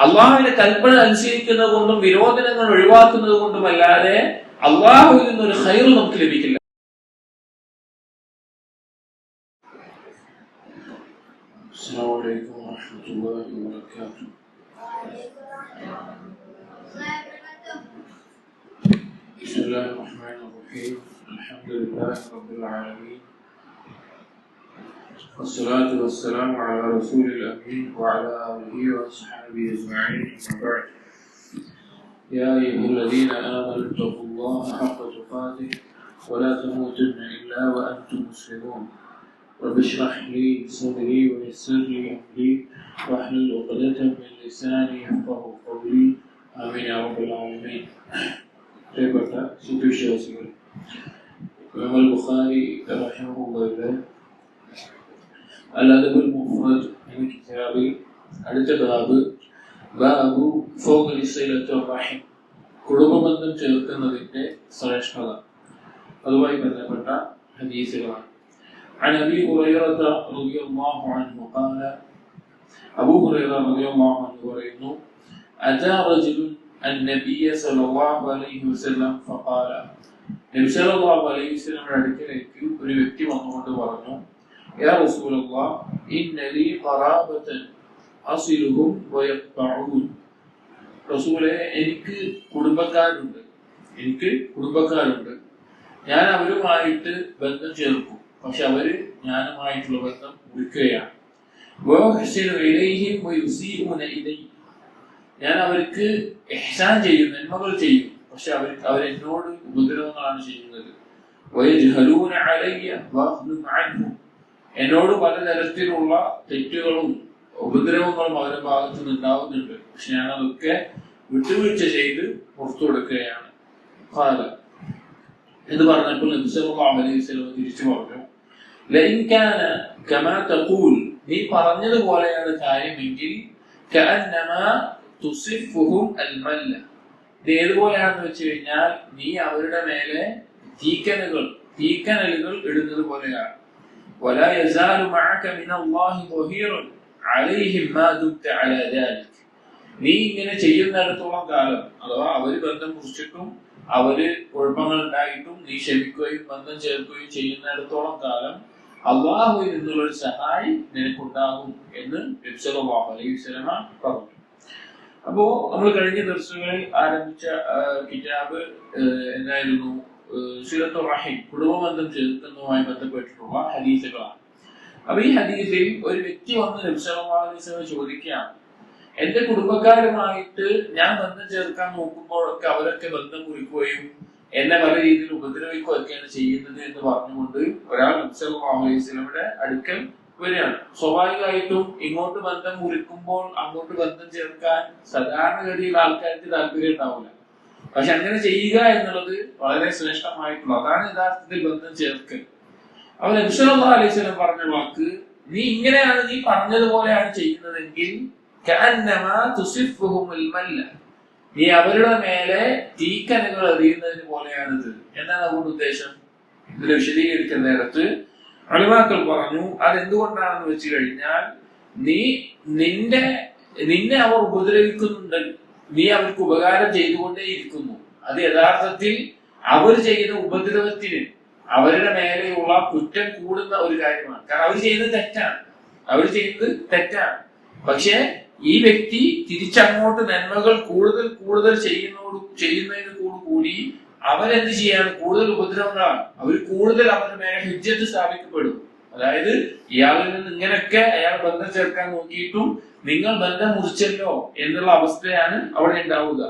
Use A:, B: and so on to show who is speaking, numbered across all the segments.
A: അള്ളാഹുവിന്റെ കൽപ്പന അനുസരിക്കുന്നത് കൊണ്ടും വിരോധനങ്ങൾ ഒഴിവാക്കുന്നത് കൊണ്ടുമല്ലാതെ അള്ളാഹുവിൽ നിന്നൊരു ഖൈർ നമുക്ക് ലഭിക്കില്ല. السلام عليكم ورحمة الله وبركاته. بسم الله الرحمن الرحيم. الحمد لله رب العالمين والصلاة والسلام على رسول الأمين وعلى آله وصحبه أجمعين. أما بعد يا أيها الذين آمنوا اتقوا الله حق تقاته ولا تموتن إلا وأنتم مسلمون. رب اشرح لي صدري ويسر لي أمري واحلل عقدة من لساني يفقهوا قولي. آمين يا رب العالمين. പ്രിയപ്പെട്ട സത്യവിശ്വാസികൾ, ഇമാം ബുഖാരി റഹിമഹുല്ലാഹ് അൽ-അദബുൽ മുഫ്രദ് എന്ന കിതാബിൽ അടുത്ത ബാബു ഫൗഖി സിലത്തുർ റഹിം, കുടുംബബന്ധം ചേർക്കുന്നതിന്റെ ശ്രേഷ്ഠത, അതുമായി ബന്ധപ്പെട്ട ഹദീസുകളാണ്. عن أبي هريرة رضي الله عنه قال أبو هريرة رضي الله عنه പറയുന്നു أتى رجل النبي صلى الله عليه وسلم فقال നബി സല്ലല്ലാഹു അലൈഹി വസല്ലമയുടെ അടുക്കലേക്ക് ഒരു വ്യക്തി വന്നുകൊണ്ട് പറഞ്ഞു, യാ റസൂലല്ലാഹ് ഇന്ന ലീ ഖറാബതൻ അസിലുഹും വയഖ്തഊൻ. റസൂലേ, എനിക്ക് കുടുംബക്കാരുണ്ട്, ഞാൻ അവരുമായിട്ട് ബന്ധം ചേർക്കും, പക്ഷെ അവര് ഞാനുമായിട്ടുള്ള ബന്ധം മുറിക്കുകയാണ്. ഞാൻ അവർക്ക് ഇഹ്സാൻ ചെയ്യും, നന്മകൾ ചെയ്യും, പക്ഷെ അവരെന്നോട് ഉപദ്രവങ്ങളാണ് ചെയ്യുന്നത്. എന്നോട് പലതരത്തിലുള്ള തെറ്റുകളും ഉപദ്രവങ്ങളും അവരുടെ ഭാഗത്തു നിന്നുണ്ടാവുന്നുണ്ട്, പക്ഷെ ഞാൻ അതൊക്കെ വിട്ടുവീഴ്ച ചെയ്ത് പുറത്തു കൊടുക്കുകയാണ്. എന്ന് പറഞ്ഞപ്പോൾ നബി സല്ലല്ലാഹു അലൈഹി വസല്ലം തിരിച്ചു പറഞ്ഞു, ലഇൻ കാന കമാ തഖൂൽ, നീ പറഞ്ഞതുപോലെയാണ് കാര്യമെങ്കിൽ കഅന്നമാ തുസിഫുഹും അൽമല്ല, ഇത് ഏതുപോലെയാണെന്ന് വെച്ച് കഴിഞ്ഞാൽ നീ അവരുടെ മേലെ തീക്കനലുകൾ ഇടുന്നത് പോലെയാണ്. വലാ യസാലു മഅക മിനല്ലാഹി ളഹീറുൻ അലൈഹിം മാ ദുംത അലാ ദാലിക്, നീ ഇങ്ങനെ ചെയ്യുന്നിടത്തോളം കാലം, അഥവാ അവര് ബന്ധം മുറിച്ചിട്ടും അവര് കുഴപ്പങ്ങൾ ഉണ്ടായിട്ടും നീ ക്ഷമിക്കുകയും ബന്ധം ചേർക്കുകയും ചെയ്യുന്നിടത്തോളം കാലം അള്ളാഹുവിൽ നിന്നുള്ള ഒരു സഹായി നിനക്കുണ്ടാകും എന്ന് നബി സല്ലല്ലാഹു അലൈഹി വസല്ലം പറഞ്ഞു. അപ്പോ നമ്മൾ കഴിഞ്ഞ ദിവസങ്ങളിൽ ആരംഭിച്ച കിതാബ് എന്തായിരുന്നു? സിലത്തുർ റഹിം, കുടുംബബന്ധം ചേർക്കുന്നതുമായി ബന്ധപ്പെട്ടിട്ടുള്ള ഹദീസുകളാണ്. അപ്പൊ ഈ ഹദീസിൽ ഒരു വ്യക്തി വന്ന് നബി സല്ലല്ലാഹു അലൈഹി വസല്ലം ചോദിക്കുകയാണ്, എന്റെ കുടുംബക്കാരുമായിട്ട് ഞാൻ ബന്ധം ചേർക്കാൻ നോക്കുമ്പോഴൊക്കെ അവരൊക്കെ ബന്ധം മുറിക്കുകയും എന്നെ പല രീതിയിൽ ഉപദ്രവിക്കുകയൊക്കെയാണ് ചെയ്യുന്നത് എന്ന് പറഞ്ഞുകൊണ്ട് ഒരാൾ നബി സല്ലല്ലാഹു അലൈഹി വസല്ലമയുടെ അടുക്കൽ വരികയാണ്. സ്വാഭാവികമായിട്ടും ഇങ്ങോട്ട് ബന്ധം മുറിക്കുമ്പോൾ അങ്ങോട്ട് ബന്ധം ചേർക്കാൻ സാധാരണഗതിയിൽ ആൾക്കാർക്ക് താല്പര്യം ഉണ്ടാവില്ല. പക്ഷെ അങ്ങനെ ചെയ്യുക എന്നുള്ളത് വളരെ ശ്രേഷ്ഠമായിട്ടുള്ള, അതാണ് യഥാർത്ഥത്തിൽ ബന്ധം ചേർക്കൽ. അപ്പോൾ നബി സല്ലല്ലാഹു അലൈഹി വസല്ലം പറഞ്ഞ വാക്ക്, നീ ഇങ്ങനെയാണ്, നീ പറഞ്ഞതുപോലെയാണ് ചെയ്യുന്നതെങ്കിൽ കഅന്നമാ തുസിഫുഹും അൽമല്ല, നീ അവരുടെ മേലെ തീക്കനകൾ എറിയുന്നതിന് പോലെയാണിത്. എന്താണ് അതുകൊണ്ട് ഉദ്ദേശം? ഇതിൽ വിശദീകരിക്കുന്ന നേരത്ത് അളിമാക്കൾ പറഞ്ഞു, അതെന്തുകൊണ്ടാണെന്ന് വെച്ച് കഴിഞ്ഞാൽ നിന്നെ അവർ ഉപദ്രവിക്കുന്നുണ്ട്, നീ അവർക്ക് ഉപകാരം ചെയ്തുകൊണ്ടേയിരിക്കുന്നു. അത് യഥാർത്ഥത്തിൽ അവർ ചെയ്യുന്ന ഉപദ്രവത്തിന് അവരുടെ മേലെയുള്ള കുറ്റം കൂടുന്ന ഒരു കാര്യമാണ്. കാരണം അവർ ചെയ്യുന്നത് തെറ്റാണ്. പക്ഷെ ഈ വ്യക്തി തിരിച്ചങ്ങോട്ട് നന്മകൾ കൂടുതൽ ചെയ്യുന്നതിന് കൂടി അവരെന്ത് ചെയ്യാണ്? കൂടുതൽ ഉപദ്രവങ്ങളാണ്. കൂടുതൽ അവരുടെ മേലെ ഹിജ്ജത്ത് സ്ഥാപിക്കപ്പെടും. അതായത് ഇയാളിൽ നിന്ന് ഇങ്ങനെയൊക്കെ അയാൾ ബന്ധം ചേർക്കാൻ നോക്കിയിട്ടും നിങ്ങൾ ബന്ധം മുറിച്ചല്ലോ എന്നുള്ള അവസ്ഥയാണ് അവിടെ ഉണ്ടാവുക.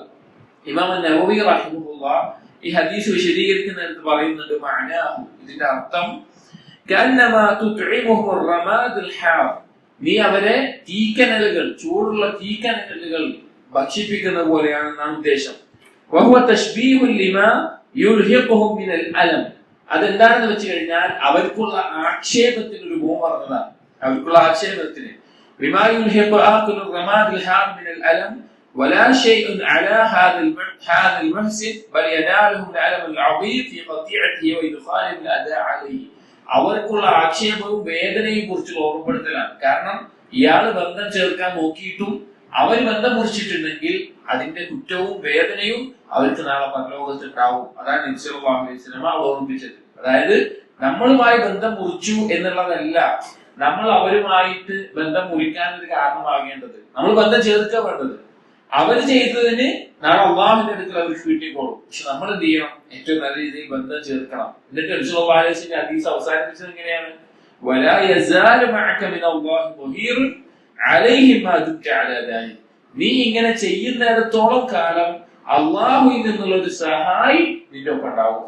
A: ഇമാം നവവി റഹിമഹുല്ലാഹ് ഈ ഹദീസ് വിശദീകരിക്കുന്നിടത്ത് പറയുന്നുണ്ട്, മഅനാഹു, ഇതിന്റെ അർത്ഥം കഅന്നമാ തുത്ഇമുഹു റമാദുൽ ഹാർ, നീ അവരെ ചൂടുള്ള തീക്കനലുകൾ ഭക്ഷിപ്പിക്കുന്ന പോലെയാണെന്നാണ് ഉദ്ദേശം. വഹുവ തശ്ബീഹുൻ ലിമാ യുൽഹിഖുഹും മിനൽ അലം, അതെന്താണെന്ന് വെച്ച് കഴിഞ്ഞാൽ അവർക്കുള്ള ആക്ഷേപത്തിന് ഒരു ഉപമ പറഞ്ഞതാണ്. അവർക്കുള്ള ആക്ഷേപത്തിന് ബിമാ യുൽഹിഖു ആഖിലു റമാദിൽ ഹാർ മിനൽ അലം വലാ ഷൈഉൻ അലാ ഹാദൽ മുഹ്സിൻ ബൽ യനാലുഹു അലമുൽ അദീം ഫീ ഖതിഅതിഹി വ ഇദ്ഖാലിൽ അദാ അലൈഹി, അവർക്കുള്ള ആക്ഷേപവും വേദനയും കുറിച്ച് ഓർമ്മപ്പെടുത്തലാണ്. കാരണം ഇയാള് ബന്ധം ചേർക്കാൻ നോക്കിയിട്ടും അവർ ബന്ധം മുറിച്ചിട്ടുണ്ടെങ്കിൽ അതിന്റെ കുറ്റവും വേദനയും അവർക്ക് നാളെ പരലോകത്ത് ഉണ്ടാവും. അതാണ് നബി സല്ലല്ലാഹു അലൈഹി വസല്ലം ഓർമ്മിപ്പിച്ചത്. അതായത് നമ്മളുമായി ബന്ധം മുറിച്ചു എന്നുള്ളതല്ല നമ്മൾ അവരുമായിട്ട് ബന്ധം മുറിക്കാൻ ഒരു കാരണമാകേണ്ടത്. നമ്മൾ ബന്ധം ചേർക്കുക വേണ്ടത്. അവർ ചെയ്തതിന് നാളെ അള്ളാഹുവിന്റെ അടുക്കൽ അവർക്ക് കിട്ടിക്കോളും. പക്ഷെ നമ്മൾ എന്ത് ചെയ്യണം? ഏറ്റവും നല്ല രീതിയിൽ ബന്ധം ചേർക്കണം. എന്നിട്ട് നബി സല്ലല്ലാഹു അലൈഹി വസല്ലം ഹദീസ് അവസാനിപ്പിച്ചത് എങ്ങനെയാണ്? വലാ യസാലു മഅക മിനല്ലാഹി ദഹീറുൻ അലൈഹി മാ ദുംത അലാ ദാലിക്. നീ ഇങ്ങനെ ചെയ്യുന്നിടത്തോളം കാലം അള്ളാഹുവിൽ നിന്നുള്ള ഒരു സഹായം നിന്റെ ഒപ്പം ഉണ്ടാവും.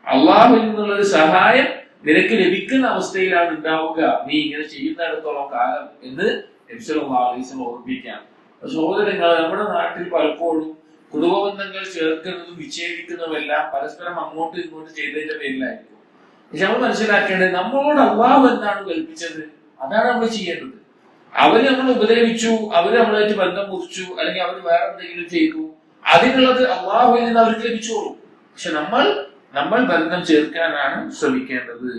A: അള്ളാഹുവിൽ നിന്നുള്ള ഒരു സഹായം നിനക്ക് ലഭിക്കുന്ന അവസ്ഥയിലാണ് ഉണ്ടാവുക നീ ഇങ്ങനെ ചെയ്യുന്നിടത്തോളം കാലം എന്ന് നബി സല്ലല്ലാഹു അലൈഹി വസല്ലം ഓർമ്മിപ്പിക്കാം. സഹോദരങ്ങൾ, നമ്മുടെ നാട്ടിൽ പലപ്പോഴും കുടുംബബന്ധങ്ങൾ ചേർക്കുന്നതും വിച്ഛേദിക്കുന്നതുമെല്ലാം പരസ്പരം അങ്ങോട്ടും ഇങ്ങോട്ടും ചെയ്തതിന്റെ പേരിലായിരിക്കും. പക്ഷെ നമ്മൾ മനസ്സിലാക്കേണ്ടത് നമ്മളോട് അള്ളാഹു എന്താണ് കൽപ്പിച്ചത് അതാണ് നമ്മൾ ചെയ്യേണ്ടത്. അവര് നമ്മൾ ഉപദ്രവിച്ചു, അവര് നമ്മളായിട്ട് ബന്ധം മുറിച്ചു, അല്ലെങ്കിൽ അവർ വേറെ എന്തെങ്കിലും ചെയ്തു, അതിനുള്ളത് അള്ളാഹുവിൽ നിന്ന് അവർക്ക് ലഭിച്ചോളൂ. പക്ഷെ നമ്മൾ ബന്ധം ചേർക്കാനാണ് ശ്രമിക്കേണ്ടത്.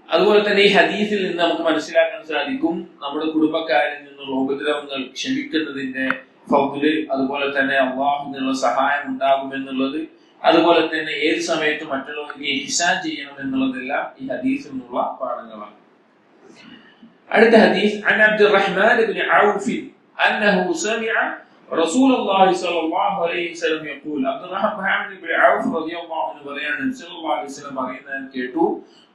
A: അതുപോലെ തന്നെ ഈ ഹദീസിൽ നിന്ന് നമുക്ക് മനസ്സിലാക്കാൻ സാധിക്കും നമ്മുടെ കുടുംബക്കാരിൽ നിന്നുള്ള ഉപദ്രവങ്ങൾ ക്ഷമിക്കുന്നതിന്റെ ഫൗല്, അതുപോലെ തന്നെ അള്ളാഹുവിൽ നിന്നുള്ള സഹായം ഉണ്ടാകുമെന്നുള്ളത്, അതുപോലെ തന്നെ ഏത് സമയത്തും മറ്റുള്ളവർക്ക് ഇഹ്സാൻ ചെയ്യണം എന്നുള്ളതെല്ലാം ഈ ഹദീസിൽ നിന്നുള്ള പാഠങ്ങളാണ്. അടുത്ത ഹദീസ് عن عبد الرحمن بن عوف أنه سمع رسول الله صلى الله عليه وسلم يقول. عبد الرحمن بن عوف رضي الله عنه പറയാണ് صلى الله عليه وسلم പറയുന്നത് കേട്ടു.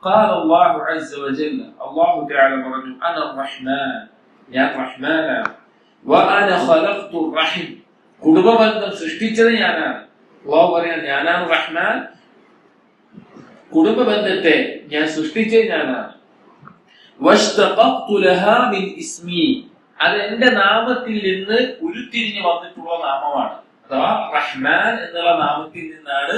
A: قال الله عز وجل, الله تعالى പറഞ്ഞു, أنا الرحمن, ഞാൻ റഹ്മാനാണ്, وأنا خلقت الرحم, കുടുംബബന്ധം സൃഷ്ടിച്ചത് ഞാനാണ്. അല്ലാഹു പറയാണ് ഞാനാണ് റഹ്മാൻ, കുടുംബബന്ധത്തെ ഞാൻ സൃഷ്ടിച്ചത് ഞാനാണ്. واشتققت لها من اسمي, അത് എന്റെ നാമത്തിൽ നിന്ന് ഉരുത്തിരിഞ്ഞു വന്നിട്ടുള്ള നാമമാണ്. അഥവാ റഹ്മാൻ എന്നുള്ള നാമത്തിൽ നിന്നാണ്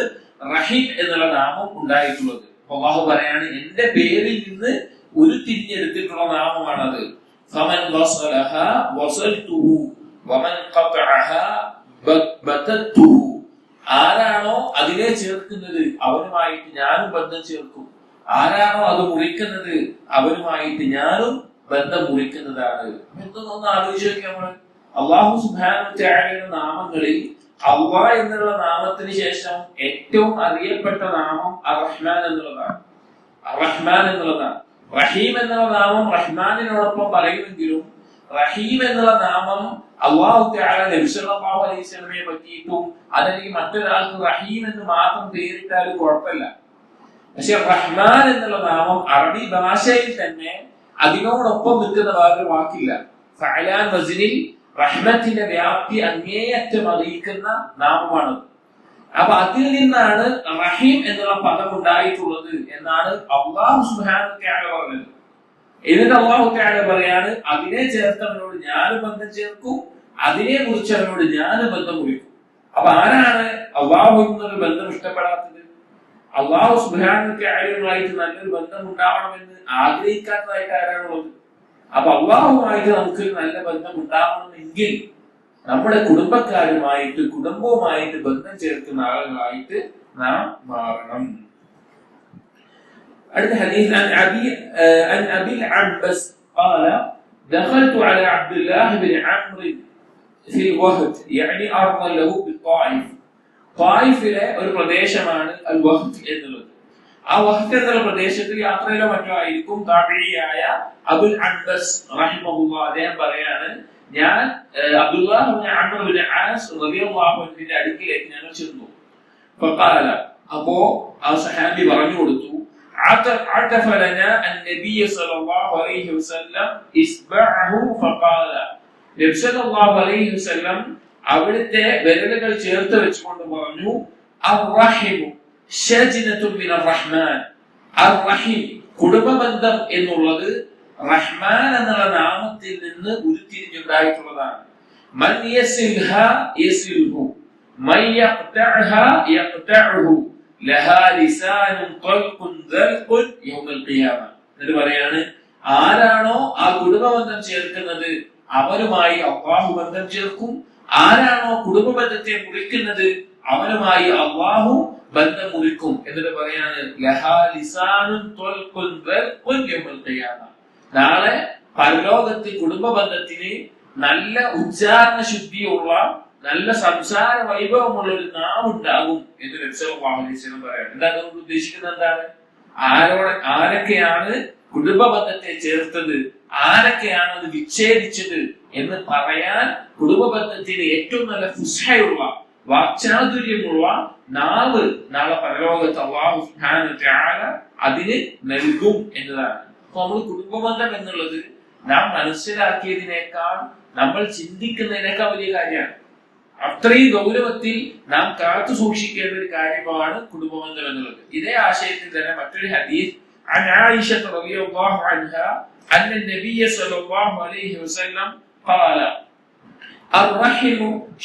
A: റഹീം എന്നുള്ള നാമം ഉണ്ടായിട്ടുള്ളത്. അല്ലാഹു പറയാണ് എന്റെ പേരിൽ നിന്ന് ഉരുത്തിരിഞ്ഞെടുത്തിട്ടുള്ള നാമമാണത്. فمن وصلها وصلته ومن قطعها بتته, ആരാണോ അതിനെ ചേർക്കുന്നത് അവനുമായിട്ട് ഞാനും ബന്ധം ചേർക്കും, ആരാണോ അത് മുറിക്കുന്നത് അവനുമായിട്ട് ഞാനും ബന്ധം മുറിക്കുന്നതാണ്. എന്തൊന്ന് ആലോചിച്ച് നോക്കിയാൽ നമ്മൾ അല്ലാഹു സുബ്ഹാനഹു വ തആലയുടെ നാമങ്ങളിൽ അല്ലാഹ് എന്നുള്ള നാമത്തിന് ശേഷം ഏറ്റവും അറിയപ്പെട്ട നാമം അർ-റഹ്മാൻ എന്നുള്ളതാണ്. അർ-റഹ്മാൻ എന്നുള്ളതാണ്. റഹീം എന്നുള്ള നാമം റഹ്മാനിനോടൊപ്പം പറയുമെങ്കിലും റഹീം എന്നുള്ള നാമം അല്ലാഹു തആല നബി സല്ലല്ലാഹു അലൈഹി വസല്ലമയെ പറ്റിയിട്ടും അതല്ലെങ്കിൽ മറ്റൊരാൾക്ക് റഹീം എന്ന് മാത്രം പേരിട്ടാലും കുഴപ്പമില്ല. പക്ഷെ റഹ്മാൻ എന്നുള്ള നാമം അറബി ഭാഷയിൽ തന്നെ അതിനോടൊപ്പം നിൽക്കുന്ന വേറൊരു വാക്കില്ല. ഫഅലാൻ വസ്നിൽ റഹ്മത്തിന്റെ വ്യാപ്തി അങ്ങേയറ്റം അറിയിക്കുന്ന നാമമാണത്. അപ്പൊ അതിൽ നിന്നാണ് റഹീം എന്നുള്ള പദം ഉണ്ടായിട്ടുള്ളത് എന്നാണ് അല്ലാഹു സുബ്ഹാനഹു വ തആല പറഞ്ഞത്. എന്നിട്ട് അല്ലാഹു തആല പറയാണ് അതിനെ ചേർത്തവനോട് ഞാൻ ബന്ധം ചേർക്കും, അതിനെ കുറിച്ചവനോട് ഞാൻ ബന്ധം മുറിക്കും. അപ്പൊ ആരാണ് അല്ലാഹുവിനൊരു ബന്ധം ഇഷ്ടപ്പെടാത്തത്? അല്ലാഹു സുബ്ഹാനഹു വ തആലയുമായിട്ട് നല്ലൊരു ബന്ധം ഉണ്ടാവണമെന്ന് ആഗ്രഹിക്കാത്തതായിട്ട് ആരാണുള്ളത്? അപ്പൊ അല്ലാഹുമായിട്ട് നമുക്ക് നല്ല ബന്ധം ഉണ്ടാവണമെങ്കിൽ നമ്മുടെ കുടുംബക്കാരുമായിട്ട് കുടുംബവുമായിട്ട് ബന്ധം ചേർക്കുന്ന ആളുകളായിട്ട് നാം മാറണം. അടുത്ത ഹദീസ് عن أبي العنبس قال دخلت على عبد الله بن عمرو في الوهد يعني أرضا له بالطائف. طائഫിലെ ഒരു പ്രദേശമാണ് അൽ വഹദ് എന്നുള്ളത്. ആ വഹദ് എന്നുള്ള പ്രദേശത്തിൽ യാത്രയിലോ മറ്റോ ആയിരിക്കും താബിഈയായ അബുൽ അൻബസ് റഹിമഹുല്ലാഹ് അദ്ദേഹം പറയാണ് ഞാൻ അബ്ദുല്ലാഹ് ഇബ്നു അംർ ഇബ്നു ആസ് റളിയല്ലാഹു അൻഹുവിന്റെ അടുക്കിലേക്ക് ഞങ്ങൾ ചെന്നു. ഫഖാല, അപ്പോ ആ സഹാബി പറഞ്ഞു കൊടുത്തു, عطف لنا النبي صلى الله عليه وسلم إصبعه فقال, നബി സല്ലല്ലാഹു അലൈഹി വസല്ലം അവിടുത്തെ വിരലുകൾ ചേർത്ത് വെച്ചുകൊണ്ട് പറഞ്ഞു, അർ-റഹിമു ശജ്നത്തുൻ മിനർ റഹ്മാൻ. അർ-റഹിം കുടുംബബന്ധം എന്നുള്ളത് റഹ്മാൻ എന്നുള്ള നാമത്തിൽ നിന്ന് ഉരുത്തിരിഞ്ഞുണ്ടായിട്ടുള്ളതാണ്. മൻ യസിൽഹാ യസിൽഹു മൻ യഖ്തഅഹാ യഖ്തഅഹു ലഹാ ലിസാനുൻ ത്വൽഖുൻ ദൽഖുൻ യൗമൽ ഖിയാമ. എന്ന് പറയാണ് ആരാണോ ആ കുടുംബബന്ധം ചേർക്കുന്നത് അവനുമായി അല്ലാഹു ബന്ധം ചേർക്കും, ആരാണോ കുടുംബബന്ധത്തെ മുറിക്കുന്നത് അവനുമായി അല്ലാഹു ബന്ധം മുറിക്കും. എന്നിട്ട് പറയാണ് ലഹാ ലിസാനുൻ ത്വൽഖുൻ ദൽഖുൻ യൗമൽ ഖിയാമ. നാളെ പരലോകത്ത് കുടുംബ ബന്ധത്തിന് നല്ല ഉച്ചാരണ ശുദ്ധിയുള്ള നല്ല സംസാര വൈഭവമുള്ള ഒരു നാവുണ്ടാകും എന്ന് നബി സല്ലല്ലാഹു അലൈഹി വസല്ലം പറയാം. എന്താണ് ഉദ്ദേശിക്കുന്നത്? എന്താണ്? ആരൊക്കെയാണ് കുടുംബ ബന്ധത്തെ ചേർത്തത്, ആരൊക്കെയാണ് അത് വിച്ഛേദിച്ചത് എന്ന് പറയാൻ കുടുംബ ബന്ധത്തിന് ഏറ്റവും നല്ല ഫുസ്ഹയുള്ള വാക്ചാതുര്യമുള്ള നാവ് നാളെ പരലോകത്ത് അല്ലാഹു സുബ്ഹാനഹു വ തആല അതിന് നൽകും എന്നതാണ്. അപ്പൊ നമ്മൾ കുടുംബ ബന്ധം എന്നുള്ളത് നാം മനസ്സിലാക്കിയതിനേക്കാൾ നമ്മൾ ചിന്തിക്കുന്നതിനേക്കാൾ വലിയ കാര്യമാണ്. അത്രയും ഗൗരവത്തിൽ നാം കാത്തു സൂക്ഷിക്കേണ്ട ഒരു കാര്യമാണ് കുടുംബബന്ധം എന്നുള്ളത്. ഇതേ ആശയത്തിൽ തന്നെ മറ്റൊരു ഹദീസ് عن عائشة رضي الله عنها أن النبي صلى الله عليه وسلم قال الرحم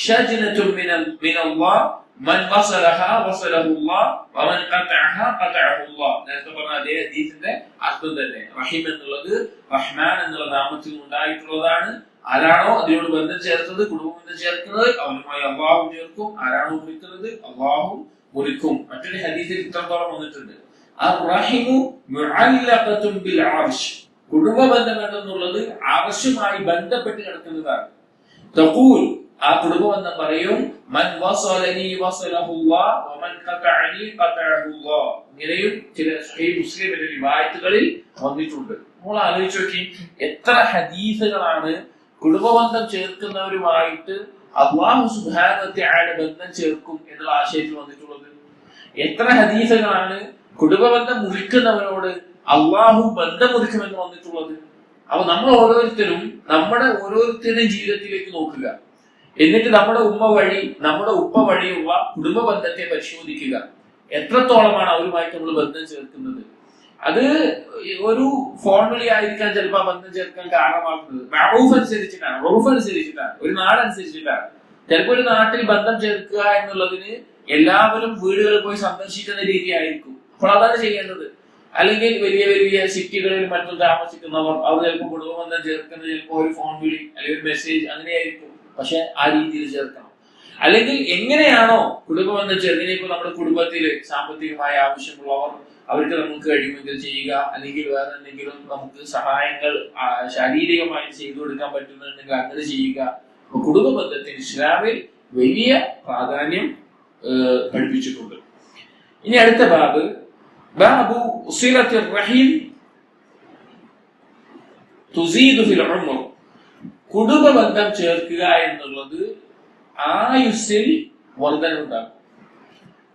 A: شجنة من الله من وصلها وصله الله ومن قطعها قطعه الله. നേരത്തെ പറഞ്ഞ അതേ ഹദീസിന്റെ അർത്ഥം തന്നെ. റഹിം എന്നുള്ളത് റഹ്മാൻ എന്നുള്ള നാമത്തിൽ ഉണ്ടായിട്ടുള്ളതാണ്. ആരാണോ അതിനോട് ബന്ധം ചേർത്തത്, കുടുംബബന്ധം ചേർക്കുന്നത്, അവനുമായി അള്ളാഹു ചേർക്കും. ആരാണോ മുറിക്കുന്നത്, അള്ളാഹു മുറിക്കും. മറ്റൊരു ഹദീസിൽ ഇത്രത്തോളം വന്നിട്ടുണ്ട്, കുടുംബ ബന്ധം എന്നുള്ളത് അർശുമായി ബന്ധപ്പെട്ട് കിടക്കുന്നതാണ്. തഖൂൽ, ആ കുടുംബ ബന്ധം പറയും, മൻ വസലനി വസലഹുല്ലാഹ് വമൻ ഖതഅനി ഖതഅഹുല്ലാഹ്. ഇങ്ങനെയും ചില സ്വഹീഹ് മുസ്ലിമിന്റെ റിവായത്തുകളിൽ വന്നിട്ടുണ്ട്. നമ്മൾ ആലോചിച്ച് നോക്കി, എത്ര ഹദീസുകളാണ് കുടുംബബന്ധം ചേർക്കുന്നവരുമായിട്ട് അല്ലാഹു സുബ്ഹാനഹു വ തആല ബന്ധം ചേർക്കും എന്നുള്ള ആശയത്തിൽ വന്നിട്ടുള്ളത്. എത്ര ഹദീസുകളാണ് കുടുംബബന്ധം മുറിക്കുന്നവരോട് അള്ളാഹു ബന്ധം മുറിക്കുമെന്ന് വന്നിട്ടുള്ളത്. അപ്പൊ നമ്മൾ ഓരോരുത്തരും നമ്മുടെ ഓരോരുത്തരുടെയും ജീവിതത്തിലേക്ക് നോക്കുക. എന്നിട്ട് നമ്മുടെ ഉമ്മ വഴി, നമ്മുടെ ഉപ്പ വഴിയുള്ള കുടുംബ ബന്ധത്തെ പരിശോധിക്കുക. എത്രത്തോളമാണ് അവരുമായിട്ട് നമ്മൾ ബന്ധം ചേർക്കുന്നത്. അത് ഒരു ഫോൺ വിളി ആയിരിക്കാൻ ചിലപ്പോൾ ബന്ധം ചേർക്കാൻ കാരണമാക്കുന്നത് മഅറൂഫ് അനുസരിച്ചിട്ടാണ്, ഉറഫ് അനുസരിച്ചിട്ടാണ്, ഒരു നാടനുസരിച്ചിട്ടാണ്. ചിലപ്പോൾ ഒരു നാട്ടിൽ ബന്ധം ചേർക്കുക എന്നുള്ളതിന് എല്ലാവരും വീടുകളിൽ പോയി സന്ദർശിക്കുന്ന രീതിയായിരിക്കും. അപ്പോൾ അതാണ് ചെയ്യേണ്ടത്. അല്ലെങ്കിൽ വലിയ വലിയ സിറ്റികളിൽ മറ്റും താമസിക്കുന്നവർ അവർ ചിലപ്പോൾ കുടുംബബന്ധം ചേർക്കുന്നത് ചിലപ്പോൾ ഒരു ഫോൺ വിളി അല്ലെങ്കിൽ ഒരു മെസ്സേജ് അങ്ങനെയായിരിക്കും. പക്ഷെ ആ രീതിയിൽ ചേർക്കണം. അല്ലെങ്കിൽ എങ്ങനെയാണോ കുടുംബബന്ധം ചേർക്കുന്നത്, ഇപ്പോൾ നമ്മുടെ കുടുംബത്തിൽ സാമ്പത്തികമായ ആവശ്യമുള്ളവർ അവർക്ക് നമുക്ക് കഴിയുമെങ്കിൽ ചെയ്യുക, അല്ലെങ്കിൽ വേറെ എന്തെങ്കിലും നമുക്ക് സഹായങ്ങൾ ശാരീരികമായി ചെയ്തു കൊടുക്കാൻ പറ്റുന്നുണ്ടെങ്കിൽ അങ്ങനെ ചെയ്യുക. അപ്പൊ കുടുംബ ബന്ധത്തിന് ഇസ്ലാമിൽ വലിയ പ്രാധാന്യം പഠിപ്പിച്ചിട്ടുണ്ട്. ഇനി അടുത്ത ബാബ്, ബാബു സിലത്തുർ റഹീം തുസീദു ഫിൽ ഉംർ. കുടുംബ ബന്ധം ചേർക്കുക എന്നുള്ളത് ആയുസ്സിൽ വർധനവുണ്ടാക്കും.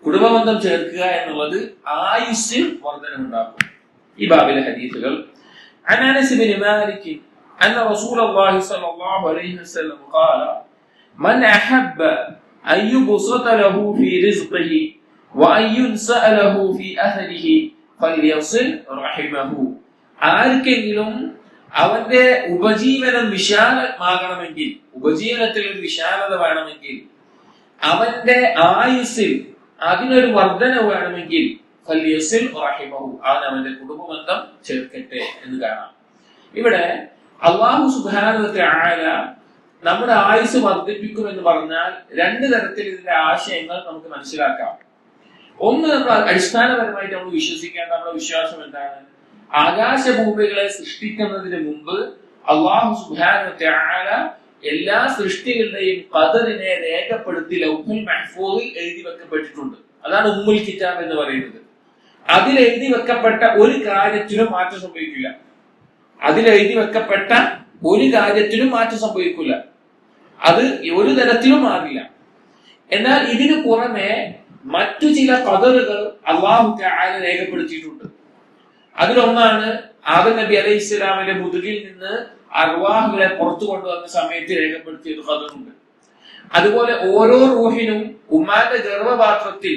A: കുടുംബബന്ധം ചേർക്കുക എന്നുള്ളത് ആയുസ്സിൽ വർധനവുണ്ടാക്കും. ഈ ബാബിലെ ഹദീസുകൾ, عن أنس بن مالك أن رسول الله صلى الله عليه وسلم قال من أحب أن يبسط له في رزقه وأن ينسأ له في أثره فليصل رحمه. ആർക്കെങ്കിലും അവന്റെ ഉപജീവനം വിശാലമാകണമെങ്കിൽ, ഉപജീവനത്തിൽ ഒരു വിശാലത വേണമെങ്കിൽ, അവന്റെ ആയുസ്സിൽ അതിനൊരു വർധന വേണമെങ്കിൽ ഫല്യസിൽ റഹിമഹു, അവൻ അവന്റെ കുടുംബബന്ധം ചേർക്കട്ടെ എന്ന് കാണാം. ഇവിടെ അല്ലാഹു സുബ്ഹാനഹു വ തആല നമ്മുടെ ആയുസ് വർദ്ധിപ്പിക്കും എന്ന് പറഞ്ഞാൽ രണ്ട് തരത്തിൽ ഇതിന്റെ ആശയങ്ങൾ നമുക്ക് മനസ്സിലാക്കാം. ഒന്ന്, നമ്മൾ അടിസ്ഥാനപരമായിട്ട് നമ്മൾ വിശ്വസിക്കേണ്ട നമ്മുടെ വിശ്വാസം എന്താണ്? ആകാശഭൂമികളെ സൃഷ്ടിക്കുന്നതിന് മുമ്പ് അല്ലാഹു സുബ്ഹാനഹു വ തആല എല്ലാ സൃഷ്ടികളുടെയും ഖദറിനെ രേഖപ്പെടുത്തി ലൗഹുൽ മഹ്ഫൂദിൽ എഴുതി വെക്കപ്പെട്ടിട്ടുണ്ട്. അതാണ് ഉമ്മുൽ കിതാബ് എന്ന് പറയുന്നത്. അതിൽ എഴുതി വെക്കപ്പെട്ട ഒരു കാര്യത്തിനും മാറ്റം സംഭവിക്കില്ല. അതിൽ എഴുതി വെക്കപ്പെട്ട ഒരു കാര്യത്തിനും മാറ്റം സംഭവിക്കില്ല. അത് ഒരു തരത്തിലും മാറില്ല. എന്നാൽ ഇതിനു പുറമെ മറ്റു ചില ഖദറുകൾ അല്ലാഹു തആല രേഖപ്പെടുത്തിയിട്ടുണ്ട്. അതിലൊന്നാണ് ആദം നബി അലൈഹിസ്സലാമിന്റെ മുതുകിൽ നിന്ന് അർവാഹുകളെ പുറത്തു കൊണ്ടുവന്ന സമയത്ത് രേഖപ്പെടുത്തിയ ഒരു ഖദറുണ്ട്. അതുപോലെ ഓരോ റൂഹിനും ഉമ്മാന്റെ ഗർഭപാത്രത്തിൽ